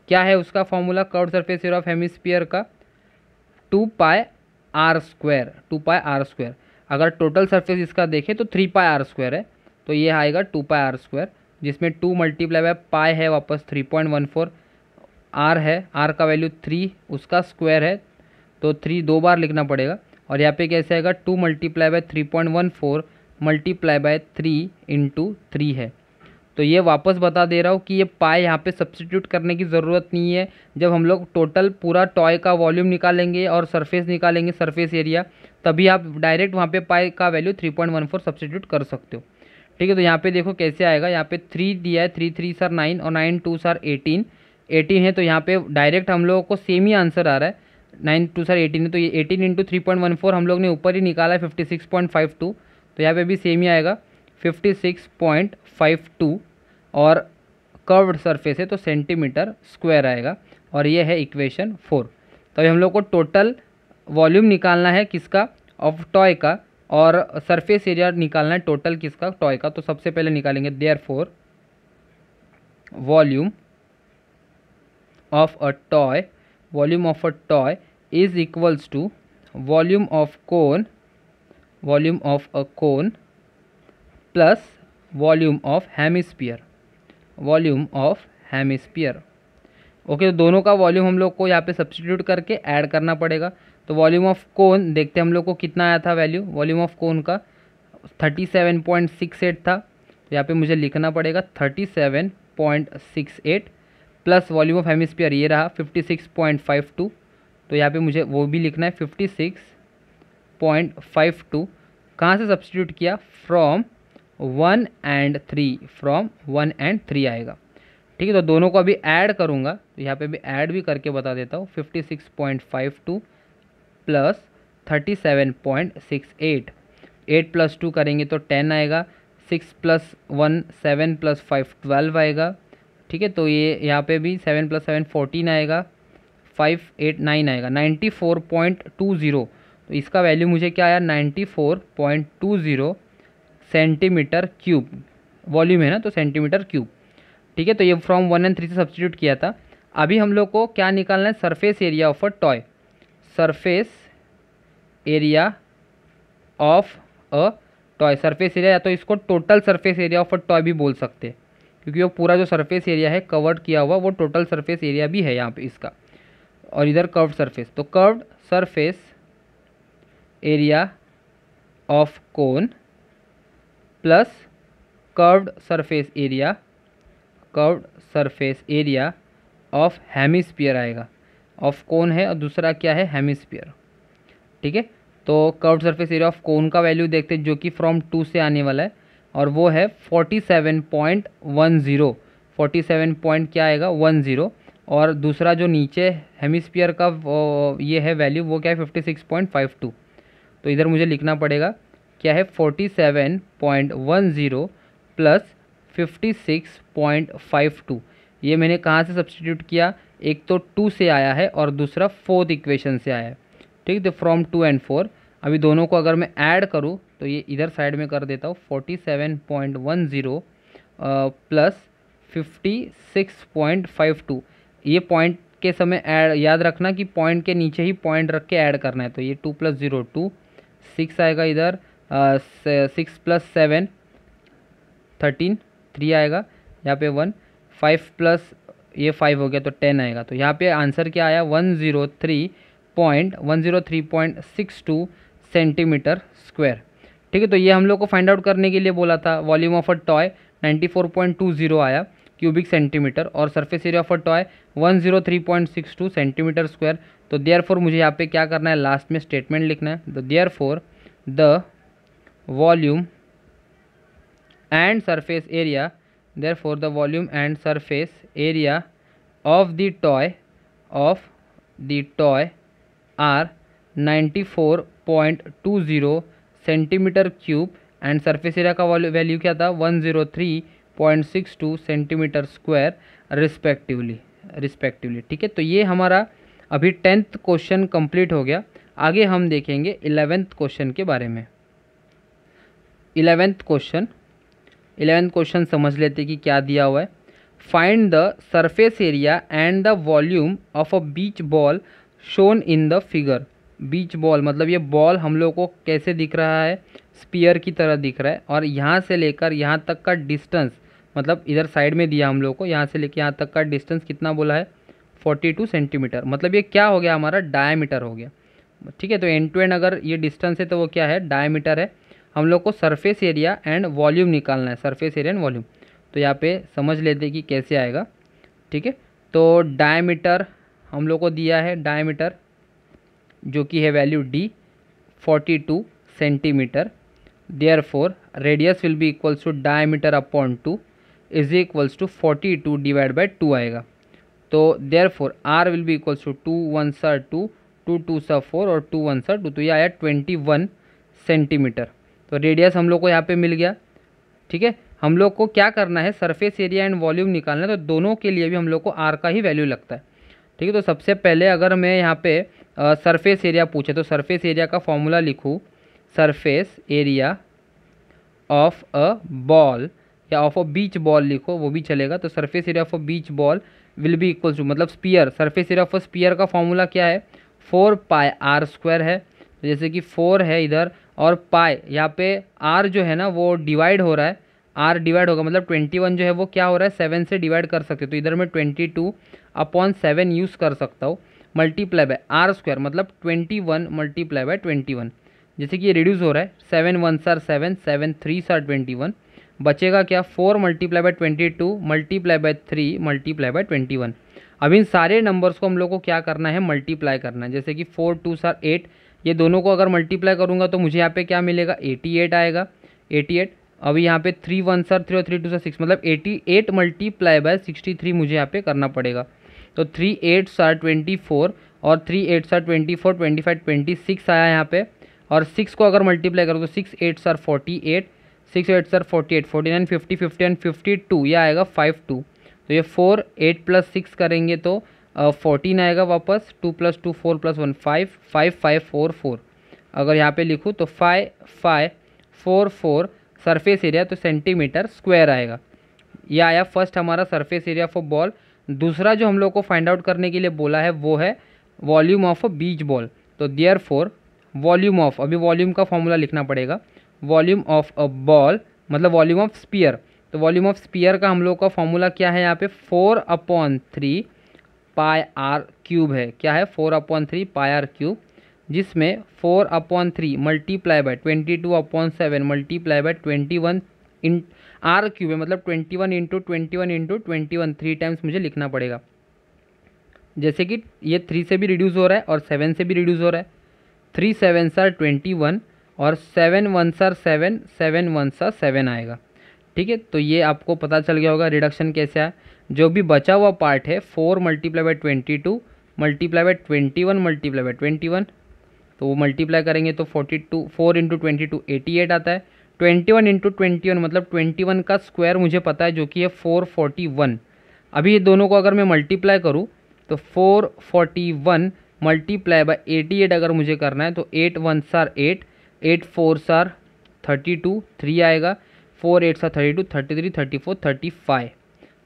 क्या है उसका formula curved surface area of hemisphere का, 2 pi R square, 2 pi R square. अगर टोटल सरफेस इसका देखें तो 3 पाई आर स्क्वायर है, तो ये आएगा 2 पाई आर स्क्वायर, जिसमें 2 मल्टीप्लाई बाय पाई है वापस 3.14, आर है, आर का वैल्यू 3, उसका स्क्वायर है, तो 3 2 बार लिखना पड़ेगा। और यहाँ पे कैसे आएगा, 2 multiply by 3.14 multiply bye 3 into 3 है। तो ये वापस बता दे रहा हूँ कि ये पाई यहाँ पे सब्सटीट्यूट करने की ज़रूरत नहीं है। जब हम लोग टोटल पूरा टॉय का वॉल्यूम निकालेंगे और सरफेस निकालेंगे, सरफेस एरिया, तभी आप डायरेक्ट वहाँ पे पाई का वैल्यू 3.14 सब्सटीट्यूट कर सकते हो। ठीक है, तो यहाँ पे देखो कैसे आएगा, यहाँ पे 3 दिया है, 3 3 सर 9 और 9 2 सर 18, 18 है, तो यहाँ पे डायरेक्ट हम लोगों को सेम ही आंसर आ रहा है, 9 2 सर 18 है, तो ये 18 इंटू 3.14 हम लोग ने ऊपर ही निकाला है 56.52, तो यहाँ पे भी सेम ही आएगा 56.52 और कर्व्ड सरफेस है तो सेंटीमीटर स्क्वायर आएगा, और ये है इक्वेशन 4। तो अभी हम लोग को टोटल वॉल्यूम निकालना है किसका, ऑफ टॉय का, और सरफेस एरिया निकालना है टोटल किसका, टॉय का। तो सबसे पहले निकालेंगे therefore volume of a toy, volume of a toy is equals to volume of cone, volume of a cone plus volume of hemisphere, volume of hemisphere. Okay, तो दोनों का वॉल्यूम हम लोग को यहाँ पे सब्स्टिट्यूट करके ऐड करना पड़ेगा। तो वॉल्यूम ऑफ कोन देखते हैं हम लोग को कितना आया था वैल्यू, वॉल्यूम ऑफ कोन का 37.68 था, तो यहाँ पे मुझे लिखना पड़ेगा 37.68 प्लस वॉल्यूम ऑफ हेमिस्फीयर ये रहा 56.52, तो यहाँ पे मुझे वो भी लिखना है 56.52। कहाँ से सब्स्टिट्यूट किया, फ्रॉम 1 and 3, फ्रॉम 1 and 3 आएगा। ठीक है, तो दोनों को अभी ऐड करूँगा, तो यहाँ पे भी ऐड भी करके बता देता हूँ, 56.52 प्लस 37.68, 8 + 2 करेंगे तो 10 आएगा, 6 + 1 7 + 5 12 आएगा। ठीक है, तो ये यहाँ पे भी 7 + 7 14 आएगा, 5 8 9 आएगा, 94.20। तो इसका वैल्यू मुझे क्या आया, 94.20 सेंटीमीटर क्यूब। वॉल्यूम है ना, तो सेंटीमीटर क्यूब। ठीक है, तो ये फ्रॉम 1 और 3 से सब्सटीट्यूट किया था। अभी हम लोग को क्या निकालना है, surface area of a toy. Surface area of a toy, surface area, या तो इसको total surface area of a toy भी बोल सकते हैं, क्योंकि वो पूरा जो सरफेस एरिया है कवर्ड किया हुआ वो टोटल सरफेस एरिया भी है यहाँ पे इसका। और इधर कर्व्ड सरफेस, तो curved surface area of cone plus curved surface area, curved surface area of hemisphere आएगा। ऑफ कोन है और दूसरा क्या है, हेमिस्फीयर। ठीक है, तो कर्व्ड सरफेस एरिया ऑफ कोन का वैल्यू देखते हैं जो कि फ्रॉम 2 से आने वाला है, और वो है 47.10। 47 पॉइंट क्या आएगा, 10। और दूसरा जो नीचे हेमिस्फीयर का ये है वैल्यू, वो क्या है 56.52। तो इधर मुझे लिखना पड़ेगा क्या है, 47.10 प्लस 56.52। ये मैंने कहाँ से सब्सटीट्यूट किया, एक तो 2 से आया है और दूसरा 4th इक्वेशन से आया है। ठीक, तो फ्रॉम 2 और 4, अभी दोनों को अगर मैं ऐड करूँ तो ये इधर साइड में कर देता हूँ, 47.10 प्लस 56.52। ये पॉइंट के समय ऐड याद रखना कि पॉइंट के नीचे ही पॉइंट रख के ऐड करना है। तो ये 2 + 0 2, 6 आएगा इधर, 6 + 7 13, 3 आएगा यहाँ पे 1, 5 प्लस ये 5 हो गया तो 10 आएगा। तो यहाँ पे आंसर क्या आया, 103.62 सेंटीमीटर स्क्वायर। ठीक है, तो ये हम लोग को फाइंड आउट करने के लिए बोला था। वॉल्यूम ऑफ अ टॉय 94.20 आया क्यूबिक सेंटीमीटर, और surface area of a toy 103.62 centimetre square. तो देयरफॉर मुझे यहाँ पे क्या करना है, लास्ट में स्टेटमेंट लिखना है। तो therefore the volume and surface area, therefore the volume and surface area of the toy are 94.20 centimetre cube, and surface area का वैल्यू क्या था, 103.62 सेंटीमीटर स्क्वायर रिस्पेक्टिवली। ठीक है, तो ये हमारा अभी 10th क्वेश्चन कंप्लीट हो गया। आगे हम देखेंगे 11th क्वेश्चन के बारे में। 11th क्वेश्चन समझ लेते कि क्या दिया हुआ है। Find the surface area and the volume of a beach ball shown in the figure. Beach ball मतलब ये बॉल हम लोग को कैसे दिख रहा है, स्पीयर की तरह दिख रहा है, और यहाँ से लेकर यहाँ तक का डिस्टेंस, मतलब इधर साइड में दिया हम लोग को, यहाँ से लेकर यहाँ तक का डिस्टेंस कितना बोला है, 42 सेंटीमीटर। मतलब ये क्या हो गया, हमारा डायमीटर हो गया। ठीक है, तो एंड टू एंड अगर ये डिस्टेंस है तो वो क्या है, डायमीटर है। हम लोग को सरफेस एरिया एंड वॉल्यूम निकालना है, सरफेस एरिया एंड वॉल्यूम। तो यहाँ पे समझ लेते हैं कि कैसे आएगा। ठीक है, तो डायमीटर हम लोग को दिया है, डायमीटर जो कि है value d 42 centimetre. Therefore radius will be equals to diameter upon 2 is equals to 42 divide by 2 आएगा। तो therefore r will be equals to 2 1 2, 2 2 4 और 2 1 2, तो ये आया 21 सेंटीमीटर। तो रेडियस हम लोग को यहाँ पे मिल गया। ठीक है, हम लोग को क्या करना है, सरफेस एरिया एंड वॉल्यूम निकालना है, तो दोनों के लिए भी हम लोग को r का ही वैल्यू लगता है। ठीक है, तो सबसे पहले अगर मैं यहाँ पे सरफेस एरिया पूछे तो सरफेस एरिया का फॉर्मूला लिखूँ, surface area of a ball या ऑफ अ बीच बॉल लिखो वो भी चलेगा। तो surface area of a beach ball will be equal to, मतलब sphere, surface area of a sphere का फॉर्मूला क्या है, 4πr² है। तो जैसे कि 4 है इधर और पाई, यहाँ पे r जो है ना वो डिवाइड हो रहा है, r डिवाइड होगा, मतलब 21 जो है वो क्या हो रहा है, 7 से डिवाइड कर सकते हो। तो इधर मैं 22/7 यूज़ कर सकता हूँ, मल्टीप्लाई बाय r², मतलब 21 मल्टीप्लाई बाय 21। जैसे कि ये रिड्यूस हो रहा है, 7 1 7, 7 3 21, बचेगा क्या, 4 multiply by 22 multiply by 3 multiply by 21। अब इन सारे नंबर्स को हम लोग को क्या करना है, मल्टीप्लाई करना है। जैसे कि 4 2 8, ये दोनों को अगर मल्टीप्लाई करूँगा तो मुझे यहाँ पे क्या मिलेगा, 88 आएगा, 88। अभी यहाँ पे 3 1 3 और 3 2 6, मतलब 88 मल्टीप्लाई बाय 63 मुझे यहाँ पे करना पड़ेगा। तो 3 8 24 और 3 8 24 25 26 आया यहाँ पे, और 6 को अगर मल्टीप्लाई करो तो 6 8 48, 6 8 48, 49 50 51 52, यह आएगा 52। तो ये 4 8 + 6 करेंगे तो 14 आएगा वापस, 2 + 2 4 + 1 5 5 5 4 4। अगर यहाँ पे लिखूँ तो 5 5 4 4 सरफेस एरिया, तो सेंटीमीटर स्क्वायर आएगा। ये आया फर्स्ट हमारा surface area of a ball. दूसरा जो हम लोग को फाइंड आउट करने के लिए बोला है वो है volume of a beach ball. तो देयरफॉर वॉल्यूम ऑफ, अभी वॉल्यूम का फॉर्मूला लिखना पड़ेगा, वॉल्यूम ऑफ अ बॉल मतलब वॉल्यूम ऑफ स्पीयर। तो वॉल्यूम ऑफ स्पीयर का हम लोग का फॉर्मूला क्या है यहाँ पे 4/3 पाई आर क्यूब है। क्या है 4/3 पाई आर क्यूब, जिसमें 4/3 multiply by 22/7 multiply by 21 in are cube है, मतलब 21 इंटू 21 इंटू 21 3 टाइम्स मुझे लिखना पड़ेगा। जैसे कि ये 3 से भी रिड्यूस हो रहा है और 7 से भी रिड्यूस हो रहा है। 3 7s आर 21 और 7 1s आर 7, 7 1s आर 7 आएगा। ठीक है, तो ये आपको पता चल गया होगा रिडक्शन कैसे है। जो भी बचा हुआ पार्ट है 4 multiply by 22 multiply by 21 multiply by 21, तो वो मल्टीप्लाई करेंगे तो 42, 4 इंटू 22 88 आता है। 21 इंटू 21 मतलब 21 का स्क्वायर मुझे पता है जो कि है 441। अभी ये दोनों को अगर मैं मल्टीप्लाई करूँ तो 441 मल्टीप्लाई बाय 88 अगर मुझे करना है तो 8 1s आर 8, 8 4s आर 32, 3 आएगा, 4 8s आर 32, 33 34 35।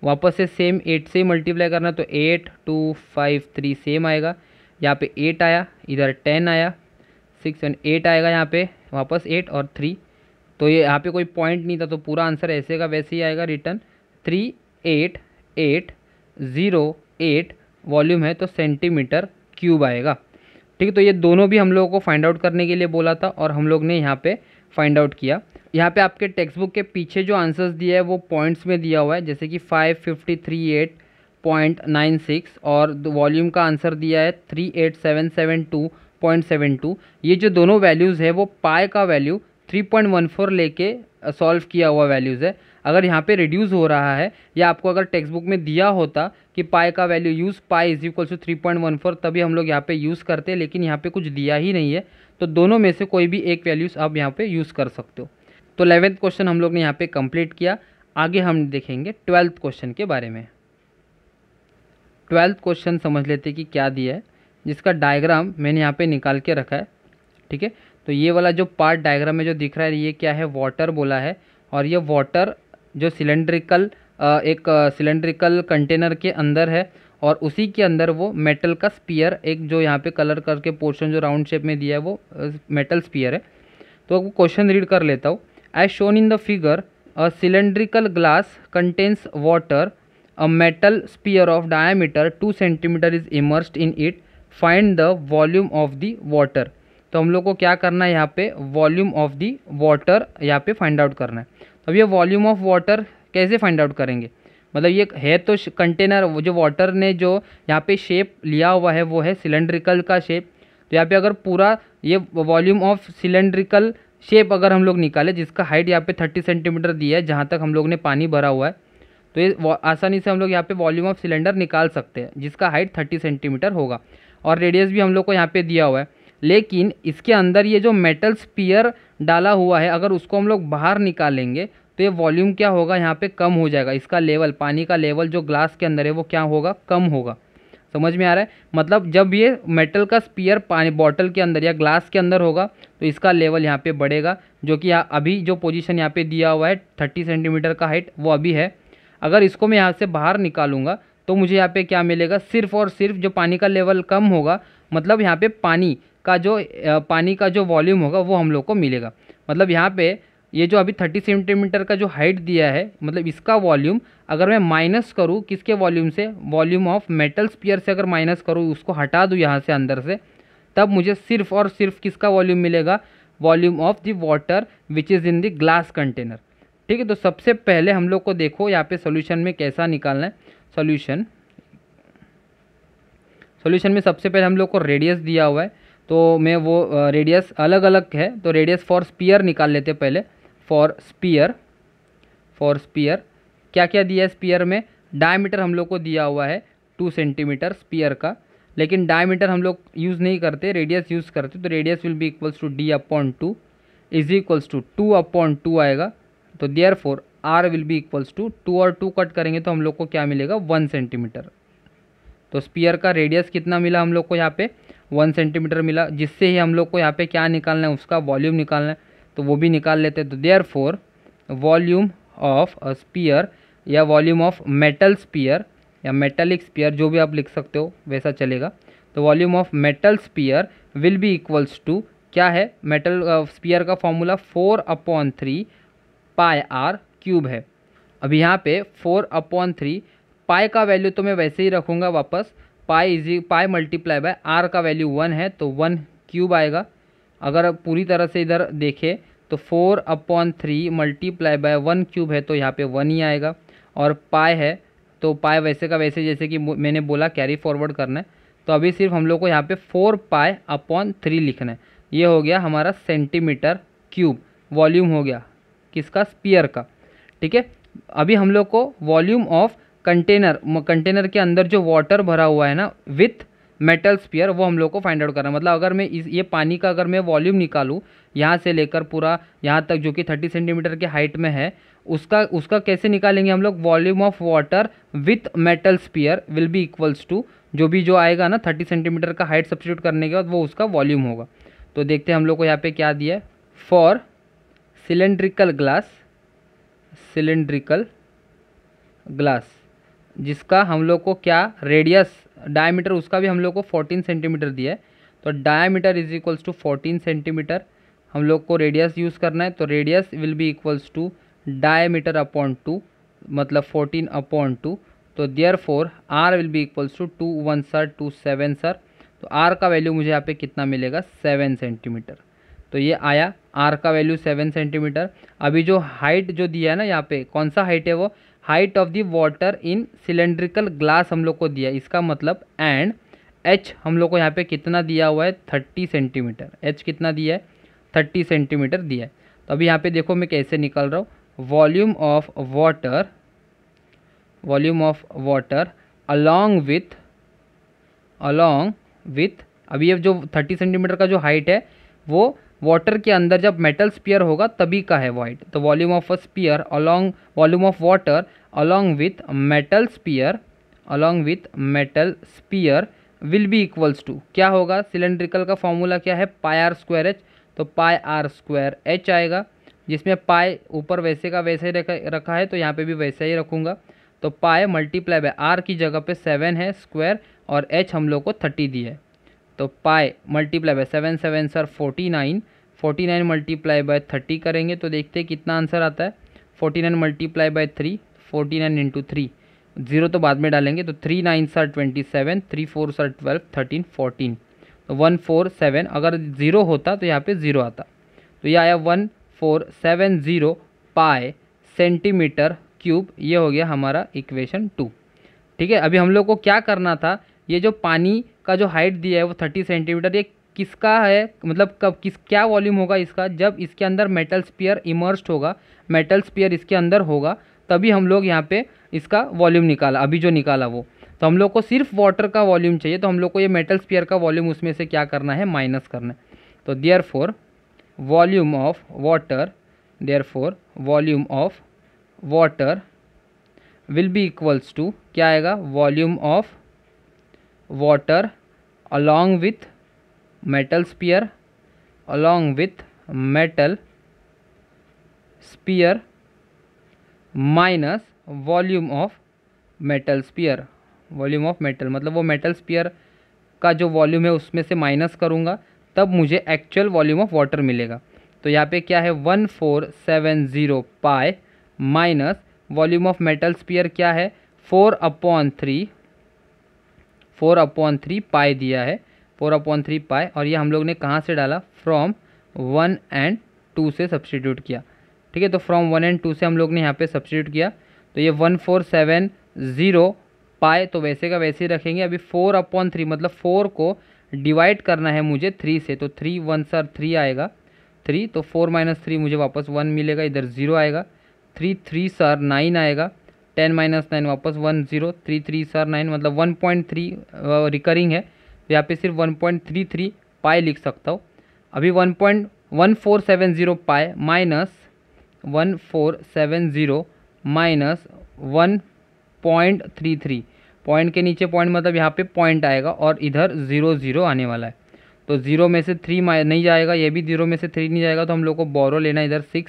वापस से सेम 8 से मल्टीप्लाई करना तो 8 2 5 3 सेम आएगा। यहाँ पे 8 आया, इधर 10 आया, 6 एंड 8 आएगा, यहाँ पे वापस 8 और 3। तो ये यहाँ पे कोई पॉइंट नहीं था तो पूरा आंसर ऐसे का वैसे ही आएगा रिटर्न 3808 वॉल्यूम है तो सेंटीमीटर क्यूब आएगा। ठीक है, तो ये दोनों भी हम लोगों को फाइंड आउट करने के लिए बोला था और हम लोग ने यहाँ पे फाइंड आउट किया। यहाँ पे आपके टेक्स्ट बुक के पीछे जो आंसर्स दिया है वो पॉइंट्स में दिया हुआ है, जैसे कि 553.96 और वॉल्यूम का आंसर दिया है 38772.72। ये जो दोनों वैल्यूज़ है वो पाई का वैल्यू 3.14 लेके सॉल्व किया हुआ वैल्यूज़ है। अगर यहाँ पे रिड्यूस हो रहा है या आपको अगर टेक्स्ट बुक में दिया होता कि पाई का value use pi is equal to 3.14 तभी हम लोग यहाँ पे यूज़ करते, लेकिन यहाँ पे कुछ दिया ही नहीं है, तो दोनों में से कोई भी एक वैल्यूज़ आप यहाँ पे यूज़ कर सकते हो। तो 11th क्वेश्चन हम लोग ने यहाँ पे कंप्लीट किया। आगे हम देखेंगे 12th क्वेश्चन के बारे में। 12th क्वेश्चन समझ लेते कि क्या दिया है, जिसका डायग्राम मैंने यहाँ पे निकाल के रखा है। ठीक है, तो ये वाला जो पार्ट डायग्राम में जो दिख रहा है ये क्या है, वाटर बोला है। और ये वाटर जो सिलेंड्रिकल एक सिलेंड्रिकल कंटेनर के अंदर है और उसी के अंदर वो मेटल का स्पीयर, एक जो यहाँ पे कलर करके पोर्शन जो राउंड शेप में दिया है वो मेटल स्पीयर है। तो क्वेश्चन रीड कर लेता हूँ। As shown in the figure a cylindrical glass contains water, a metal sphere of diameter 2 centimetre is immersed in it, find the volume of the water. तो हम लोग को क्या करना है यहाँ पे, वॉल्यूम ऑफ द वाटर यहाँ पे फाइंड आउट करना है। अब ये वॉल्यूम ऑफ वाटर कैसे फाइंड आउट करेंगे, मतलब ये है तो कंटेनर, वो जो वाटर ने जो यहाँ पे शेप लिया हुआ है वो है सिलेंड्रिकल का शेप। तो यहाँ पे अगर पूरा ये वॉल्यूम ऑफ सिलेंड्रिकल शेप अगर हम लोग निकाले, जिसका हाइट यहाँ पे 30 सेंटीमीटर दिया है जहाँ तक हम लोग ने पानी भरा हुआ है, तो ये आसानी से हम लोग यहाँ पे वॉल्यूम ऑफ सिलेंडर निकाल सकते हैं जिसका हाइट 30 सेंटीमीटर होगा और रेडियस भी हम लोग को यहाँ पे दिया हुआ है। लेकिन इसके अंदर ये जो मेटल स्पीयर डाला हुआ है अगर उसको हम लोग बाहर निकालेंगे तो ये वॉल्यूम क्या होगा, यहाँ पे कम हो जाएगा। इसका लेवल, पानी का लेवल जो ग्लास के अंदर है वो क्या होगा, कम होगा। समझ में आ रहा है, मतलब जब ये मेटल का स्पीयर पानी बॉटल के अंदर या ग्लास के अंदर होगा तो इसका लेवल यहाँ पे बढ़ेगा, जो कि अभी जो पोजीशन यहाँ पे दिया हुआ है 30 सेंटीमीटर का हाइट वो अभी है। अगर इसको मैं यहाँ से बाहर निकालूंगा तो मुझे यहाँ पे क्या मिलेगा, सिर्फ और सिर्फ जो पानी का लेवल कम होगा, मतलब यहाँ पे पानी का जो वॉल्यूम होगा वो हम लोग को मिलेगा। मतलब यहाँ पे ये जो अभी 30 सेंटीमीटर का जो हाइट दिया है, मतलब इसका वॉल्यूम अगर मैं माइनस करूँ किसके वॉल्यूम से, वॉल्यूम ऑफ मेटल स्पीयर से अगर माइनस करूँ, उसको हटा दूँ यहाँ से अंदर से, तब मुझे सिर्फ और सिर्फ किसका वॉल्यूम मिलेगा, volume of the water which is in the glass container. ठीक है, तो सबसे पहले हम लोग को देखो यहाँ पे सोल्यूशन में कैसा निकालना है। सोल्यूशन में सबसे पहले हम लोग को रेडियस दिया हुआ है, तो मैं वो रेडियस अलग अलग है, तो रेडियस फॉर स्पीयर निकाल लेते पहले। फॉर स्पीयर क्या क्या दिया है स्पीयर में, डायमीटर हम लोग को दिया हुआ है 2 सेंटीमीटर स्पीयर का, लेकिन डायमीटर हम लोग यूज़ नहीं करते, रेडियस यूज़ करते। तो radius will be equals to d/2 is equals to 2/2 आएगा। तो therefore r will be equals to 2 और 2 कट करेंगे तो हम लोग को क्या मिलेगा, 1 सेंटीमीटर। तो स्पीयर का रेडियस कितना मिला हम लोग को, यहाँ पे 1 सेंटीमीटर मिला, जिससे ही हम लोग को यहाँ पे क्या निकालना है, उसका वॉल्यूम निकालना है, तो वो भी निकाल लेते हैं। तो therefore volume of a sphere या वॉल्यूम ऑफ मेटल स्पीयर या मेटेलिक स्पीयर, जो भी आप लिख सकते हो वैसा चलेगा। तो volume of metal sphere will be equals to, क्या है मेटल स्पीयर का फॉर्मूला 4/3 पाई आर क्यूब है। अब यहाँ पे 4/3 पाई का वैल्यू तो मैं वैसे ही रखूँगा वापस, पाई मल्टीप्लाई बाय आर का वैल्यू 1 है तो 1 क्यूब आएगा। अगर आप पूरी तरह से इधर देखें तो 4/3 मल्टीप्लाई बाय 1 क्यूब है तो यहाँ पे 1 ही आएगा, और पाई है तो पाई वैसे का वैसे जैसे कि मैंने बोला कैरी फॉरवर्ड करना है। तो अभी सिर्फ हम लोग को यहाँ पे 4π/3 लिखना है। ये हो गया हमारा सेंटीमीटर क्यूब, वॉल्यूम हो गया किसका, स्पीयर का। ठीक है, अभी हम लोग को वॉल्यूम ऑफ कंटेनर के अंदर जो वाटर भरा हुआ है ना विथ मेटल स्पीयर, वो हम लोग को फाइंड आउट करना है। मतलब अगर मैं ये पानी का अगर मैं वॉल्यूम निकालूँ यहाँ से लेकर पूरा यहाँ तक जो कि 30 सेंटीमीटर के हाइट में है, उसका कैसे निकालेंगे हम लोग, volume of water with metal sphere will be equals to, जो आएगा ना 30 सेंटीमीटर का हाइट सब्स्टिट्यूट करने के बाद वो उसका वॉल्यूम होगा। तो देखते हैं हम लोग को यहाँ पे क्या दिया है, फॉर सिलेंड्रिकल ग्लास जिसका हम लोग को क्या रेडियस डायमीटर उसका भी हम लोग को 14 सेंटीमीटर दिया है। तो diameter is equals to 14 centimetre, हम लोग को रेडियस यूज़ करना है। तो radius will be equals to diameter upon 2, मतलब 14/2। तो therefore R will be equals to 2 1 sir 2 7 sir. तो आर का वैल्यू मुझे यहाँ पे कितना मिलेगा, 7 सेंटीमीटर। तो ये आया आर का वैल्यू 7 सेंटीमीटर। अभी जो हाइट जो दिया है ना यहाँ पे, कौन सा हाइट है वो, height of the water in cylindrical glass हम लोग को दिया है। इसका मतलब एंड एच हम लोग को यहाँ पे कितना दिया हुआ है, 30 सेंटीमीटर। एच कितना दिया है, 30 सेंटीमीटर दिया है। तो अभी यहाँ पे देखो मैं कैसे निकाल रहा हूँ, volume of water along with अभी ये जो 30 सेंटीमीटर का जो हाइट है वो वाटर के अंदर जब मेटल स्पीयर होगा तभी का है वो हाइट। तो volume of volume of water along with metal sphere will be equals to, क्या होगा, सिलेंड्रिकल का फॉर्मूला क्या है, πr²h। तो πr²h आएगा, जिसमें पाई ऊपर वैसे का वैसे ही रखा है तो यहाँ पे भी वैसे ही रखूँगा। तो पाई मल्टीप्लाई बाय आर की जगह पे 7 है स्क्वायर और h हम लोग को 30 दी है। तो पाई multiply by 7 7 sir 49 multiply by 30 करेंगे तो देखते हैं कितना आंसर आता है। 49 मल्टीप्लाई बाय 3, 49 इंटू 3, जीरो तो बाद में डालेंगे। तो 3 9 सर 27, 3 4 सर 12, 13 14। तो 147, अगर ज़ीरो होता तो यहाँ पे ज़ीरो आता। तो ये आया 1470 पाई सेंटीमीटर क्यूब। ये हो गया हमारा इक्वेशन 2। ठीक है, अभी हम लोग को क्या करना था, ये जो पानी का जो हाइट दिया है वो 30 सेंटीमीटर, ये किसका है, मतलब क्या वॉल्यूम होगा इसका, जब इसके अंदर मेटल स्पीयर इमर्स्ड होगा, मेटल स्पीयर इसके अंदर होगा तभी हम लोग यहाँ पे इसका वॉल्यूम निकाला। अभी जो निकाला वो, तो हम लोग को सिर्फ वाटर का वॉल्यूम चाहिए, तो हम लोग को ये मेटल स्पीयर का वॉल्यूम उसमें से क्या करना है, माइनस करना है। तो therefore volume of water will be equals to, क्या आएगा, volume of water along with metal sphere minus volume of metal मतलब वो मेटल स्पीयर का जो वॉल्यूम है उसमें से माइनस करूँगा तब मुझे एक्चुअल वॉल्यूम ऑफ वाटर मिलेगा। तो यहाँ पे क्या है 1470 pi minus volume of metal sphere क्या है 4/3 पाई दिया है, 4/3 पाई। और ये हम लोग ने कहाँ से डाला, फ्रॉम 1 और 2 से सब्सटीट्यूट किया। ठीक है, तो फ्रॉम 1 और 2 से हम लोग ने यहाँ पे सब्सटीट्यूट किया। तो ये 1470 पाई तो वैसे का वैसे ही रखेंगे। अभी 4/3 मतलब 4 को डिवाइड करना है मुझे 3 से, तो 3 1 सर 3 आएगा 3, तो 4 - 3 मुझे वापस 1 मिलेगा, इधर 0 आएगा। 3 3 सर 9 आएगा, 10 - 9 वापस 1 0, 3 3 सर 9 मतलब 1.3 रिकरिंग है, तो यहाँ पे सिर्फ 1.33 पाई लिख सकता हूँ। अभी 1470 पाई माइनस 1470 माइनस 1.33, पॉइंट के नीचे पॉइंट मतलब यहाँ पे पॉइंट आएगा और इधर 0 0 आने वाला है। तो 0 में से 3 नहीं जाएगा, ये भी 0 में से 3 नहीं जाएगा, तो हम लोग को बोरो लेना इधर 6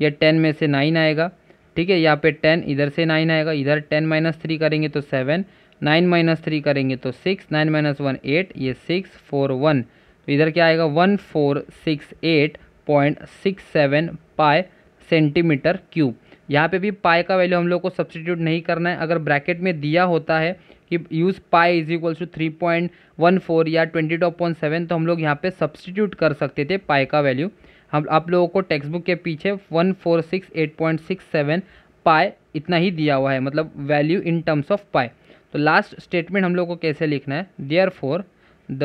ये 10 में से 9 आएगा, ठीक है। यहाँ पे 10, इधर से 9 आएगा, इधर 10 माइनस 3 करेंगे तो 7, 9 माइनस 3 करेंगे तो 6, 9 माइनस 1 8, ये 6 4 1, तो इधर क्या आएगा 1468.67 पाई सेंटीमीटर क्यूब। यहाँ पे भी पाई का वैल्यू हम लोग को सब्सटीट्यूट नहीं करना है। अगर ब्रैकेट में दिया होता है कि use pi is equals to 3.14 या 22/7, तो हम लोग यहाँ पे सब्सटीट्यूट कर सकते थे पाई का वैल्यू। हम आप लोगों को टेक्स्ट बुक के पीछे 1468.67 पाई इतना ही दिया हुआ है, मतलब value in terms of pi. तो लास्ट स्टेटमेंट हम लोग को कैसे लिखना है, therefore the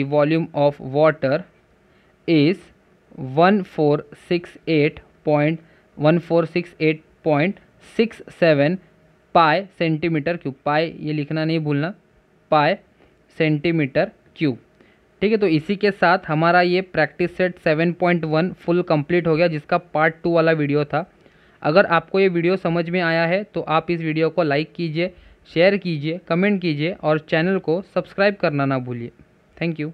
volume of water is 1468.67 pi centimetre cube. Pi ये लिखना नहीं भूलना, पाई सेंटीमीटर क्यूब, ठीक है। तो इसी के साथ हमारा ये प्रैक्टिस सेट 7.1 फुल कंप्लीट हो गया, जिसका पार्ट 2 वाला वीडियो था। अगर आपको ये वीडियो समझ में आया है तो आप इस वीडियो को लाइक कीजिए, शेयर कीजिए, कमेंट कीजिए और चैनल को सब्सक्राइब करना ना भूलिए। Thank you.